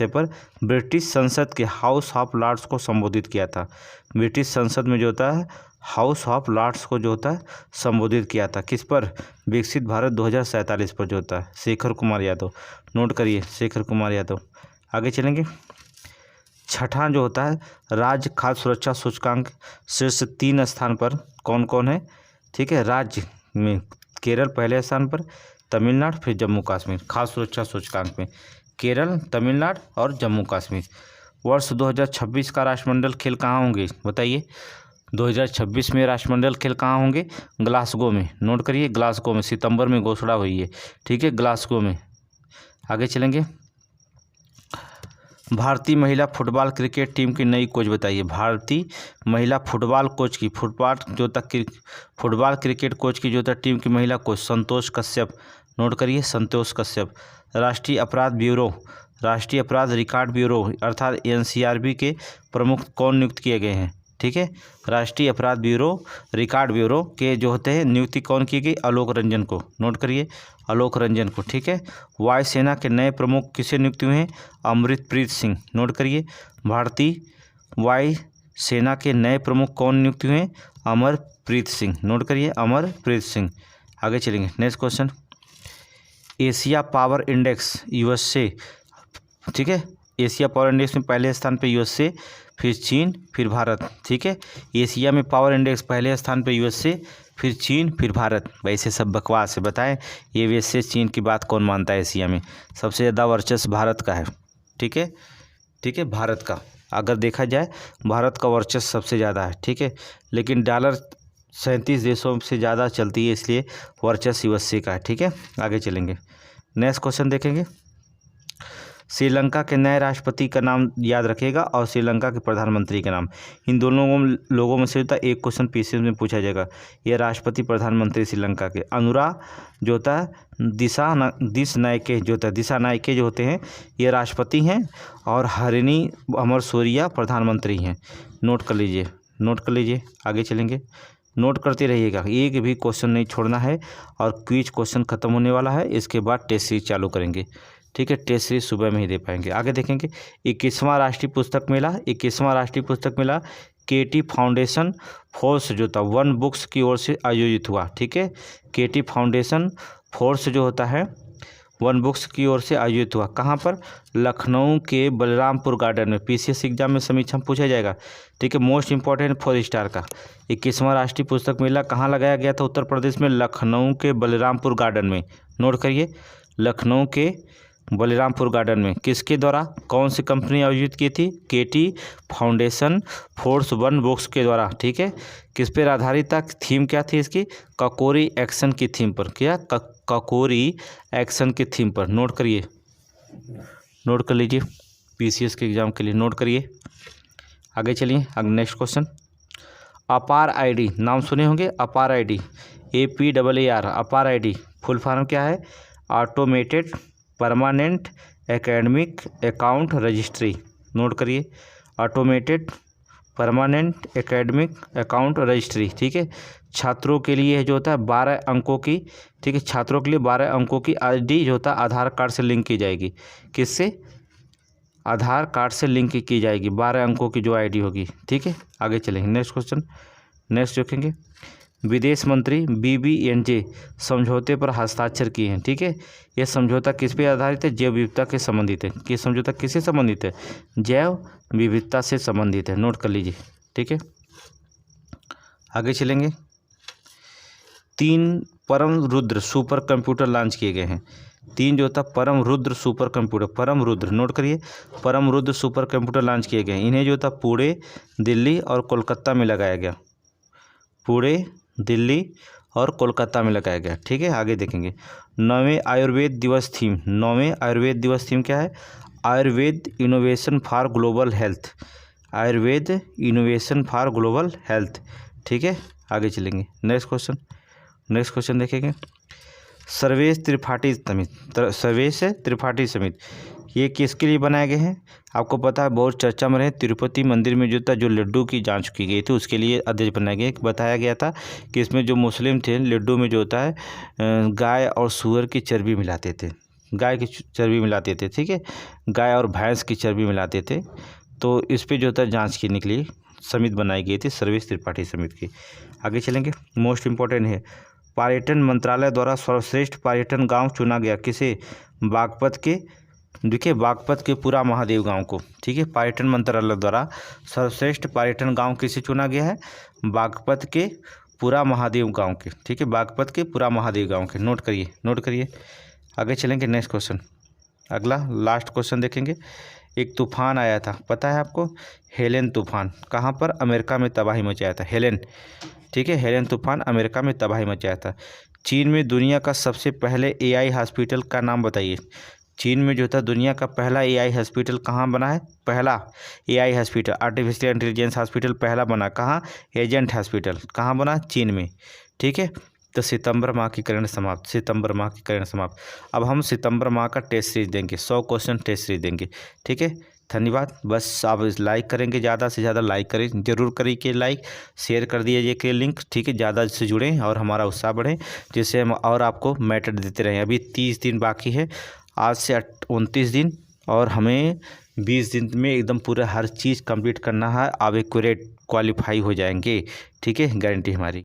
पर ब्रिटिश संसद के हाउस ऑफ लॉर्ड्स को संबोधित किया था। ब्रिटिश संसद में जो होता है हाउस ऑफ लॉर्ड्स को जो होता है संबोधित किया था, किस पर? विकसित भारत 2047 पर जो होता है शेखर कुमार यादव, नोट करिए शेखर कुमार यादव। आगे चलेंगे, छठा जो होता है राज्य खाद्य सुरक्षा सूचकांक शीर्ष 3 स्थान पर कौन कौन है, ठीक है। राज्य में केरल पहले स्थान पर, तमिलनाडु, फिर जम्मू कश्मीर। खाद्य सुरक्षा सूचकांक में केरल, तमिलनाडु और जम्मू कश्मीर। वर्ष 2026 का राष्ट्रमंडल खेल कहाँ होंगे बताइए? 2026 में राष्ट्रमंडल खेल कहाँ होंगे? ग्लासगो में, नोट करिए ग्लासगो में, सितंबर में घोषणा हुई है, ठीक है, ग्लासगो में। आगे चलेंगे, भारतीय महिला फुटबॉल क्रिकेट टीम की नई कोच बताइए। भारतीय महिला फुटबॉल क्रिकेट कोच की जो था टीम की महिला कोच संतोष कश्यप, नोट करिए संतोष कश्यप। राष्ट्रीय अपराध रिकॉर्ड ब्यूरो अर्थात एनसीआरबी के प्रमुख कौन नियुक्त किए गए हैं, ठीक है। राष्ट्रीय अपराध रिकॉर्ड ब्यूरो के जो होते हैं नियुक्ति कौन की गई? आलोक रंजन को, नोट करिए आलोक रंजन को, ठीक है। वायुसेना के नए प्रमुख किसे नियुक्त हुए हैं? अमृतप्रीत सिंह, नोट करिए। भारतीय वायुसेना के नए प्रमुख कौन नियुक्त हुए हैं? अमरप्रीत सिंह, नोट करिए अमरप्रीत सिंह। आगे चलेंगे, next question. Asia power index USA, ठीक है, एशिया पावर इंडेक्स में पहले स्थान पे यूएसए, फिर चीन, फिर भारत। ठीक है, एशिया में पावर इंडेक्स पहले स्थान पे यूएसए, फिर चीन, फिर भारत। वैसे सब बकवास है, बताएं ये वैसे चीन की बात कौन मानता है। एशिया में सबसे ज़्यादा वर्चस्व भारत का है। ठीक है, ठीक है, भारत का अगर देखा जाए भारत का वर्चस्व सबसे ज़्यादा है। ठीक है, लेकिन डॉलर 37 देशों से ज़्यादा चलती है, इसलिए वर्चस्व यूएसए का है। ठीक है, आगे चलेंगे, नेक्स्ट क्वेश्चन देखेंगे। श्रीलंका के नए राष्ट्रपति का नाम याद रखिएगा और श्रीलंका के प्रधानमंत्री का नाम। इन दोनों लोगों में से एक क्वेश्चन पीसीएस में पूछा जाएगा। ये राष्ट्रपति प्रधानमंत्री श्रीलंका के अनुरा जो होता है, दिशा नायके जो होते हैं ये राष्ट्रपति हैं, और हरिणी अमरसोरिया प्रधानमंत्री हैं। नोट कर लीजिए, नोट कर लीजिए, आगे चलेंगे, नोट करते रहिएगा, एक भी क्वेश्चन नहीं छोड़ना है। और क्विज क्वेश्चन खत्म होने वाला है, इसके बाद टेस्ट सीरीज चालू करेंगे। ठीक है, टेस्ट सीरीज सुबह में ही दे पाएंगे। आगे देखेंगे 21वां राष्ट्रीय पुस्तक मेला। 21वां राष्ट्रीय पुस्तक मेला केटी फाउंडेशन फोर्स जो था वन बुक्स की ओर से आयोजित हुआ। ठीक है, केटी फाउंडेशन फोर्स जो होता है वन बुक्स की ओर से आयोजित हुआ। कहाँ पर? लखनऊ के बलरामपुर गार्डन में। पीसीएस एग्जाम में समीक्षा पूछा जाएगा। ठीक है, मोस्ट इंपॉर्टेंट 4 स्टार का 21वां राष्ट्रीय पुस्तक मेला कहाँ लगाया गया था? उत्तर प्रदेश में लखनऊ के बलरामपुर गार्डन में। नोट करिए, लखनऊ के बलरामपुर गार्डन में। किसके द्वारा, कौन सी कंपनी आयोजित की थी? केटी फाउंडेशन फोर्स वन बुक्स के द्वारा। ठीक है, किस पर आधारित था? थीम क्या थी इसकी? ककोरी एक्शन की थीम पर। क्या? ककोरी एक्शन की थीम पर। नोट करिए, नोट कर लीजिए, पीसीएस के एग्जाम के लिए नोट करिए। आगे चलिए, अगला नेक्स्ट क्वेश्चन। अपार आईडी नाम सुने होंगे। APAR ID APAR, APAR ID full form क्या है? Automated permanent academic account registry. Note करिए, automated permanent academic account registry. ठीक है, छात्रों के लिए जो होता है 12 अंकों की। ठीक है, छात्रों के लिए 12 अंकों की आईडी जो होता है आधार कार्ड से लिंक की जाएगी। किससे? आधार कार्ड से लिंक की जाएगी 12 अंकों की जो आईडी होगी। ठीक है, आगे चलेंगे, नेक्स्ट क्वेश्चन। नेक्स्ट देखेंगे, विदेश मंत्री BBNJ समझौते पर हस्ताक्षर किए हैं। ठीक है, यह समझौता किस पे आधारित है? जैव विविधता के संबंधित है। ये समझौता किससे संबंधित है? जैव विविधता से संबंधित है। नोट कर लीजिए। ठीक है, आगे चलेंगे। 3 परम रुद्र सुपर कंप्यूटर लॉन्च किए गए हैं। 3 जो था परम रुद्र सुपर कंप्यूटर, परम रुद्र, नोट करिए, परम रुद्र सुपर कंप्यूटर लॉन्च किए गए। इन्हें जो था पुणे, दिल्ली और कोलकाता में लगाया गया। पुणे, दिल्ली और कोलकाता में लगाया गया। ठीक है, आगे देखेंगे। 9वें आयुर्वेद दिवस थीम। 9वें आयुर्वेद दिवस थीम क्या है? Ayurveda innovation for global health. Ayurveda innovation for global health. ठीक है, आगे चलेंगे, नेक्स्ट क्वेश्चन। नेक्स्ट क्वेश्चन देखेंगे। सर्वेश त्रिपाठी समिति, सर्वेश त्रिपाठी समिति ये किसके लिए बनाए गए हैं? आपको पता है बहुत चर्चा में रहे, तिरुपति मंदिर में जो था जो लड्डू की जांच की गई थी उसके लिए अध्यक्ष बनाया गया। बताया गया था कि इसमें जो मुस्लिम थे लड्डू में जो होता है गाय और सूअर की चर्बी मिलाते थे, गाय की चर्बी मिलाते थे। ठीक है, गाय और भैंस की चर्बी मिलाते थे। तो इस पर जो होता है जाँच करने के लिए समिति बनाई गई थी, सर्वेश त्रिपाठी समिति की। आगे चलेंगे, मोस्ट इम्पोर्टेंट है, पर्यटन मंत्रालय द्वारा सर्वश्रेष्ठ पर्यटन गांव चुना गया। किसे? बागपत के, देखिए बागपत के पूरा महादेव गांव को। ठीक है, पर्यटन मंत्रालय द्वारा सर्वश्रेष्ठ पर्यटन गांव किसे चुना गया है? बागपत के पूरा महादेव गांव के। ठीक है, बागपत के पूरा महादेव गांव के। नोट करिए, नोट करिए, आगे चलेंगे, नेक्स्ट क्वेश्चन। अगला लास्ट क्वेश्चन देखेंगे। एक तूफान आया था, पता है आपको? हेलेन तूफान। कहाँ पर? अमेरिका में तबाही मचाया था हेलेन। ठीक है, हेलेन तूफान अमेरिका में तबाही मचाया था। चीन में दुनिया का सबसे पहले AI हॉस्पिटल का नाम बताइए। चीन में जो था दुनिया का पहला AI हॉस्पिटल कहाँ बना है? पहला AI hospital, artificial intelligence hospital पहला बना कहाँ? Agent hospital. कहाँ बना? चीन में। ठीक है, तो सितंबर माह की करेंट समाप्त, सितंबर माह की करेंट समाप्त। अब हम सितंबर माह का टेस्ट सीरीज देंगे, 100 क्वेश्चन टेस्ट सीरीज देंगे। ठीक है, धन्यवाद। बस आप लाइक करेंगे, ज़्यादा से ज़्यादा लाइक करें, जरूर करिए लाइक, शेयर कर दीजिए कि लिंक। ठीक है, ज़्यादा से जुड़ें और हमारा उत्साह बढ़े, जिससे हम और आपको मैटर देते रहें। अभी 30 दिन बाकी है, आज से 29 दिन, और हमें 20 दिन में एकदम पूरा हर चीज़ कंप्लीट करना है। आप एक्यूरेट क्वालिफाई हो जाएंगे। ठीक है, गारंटी हमारी।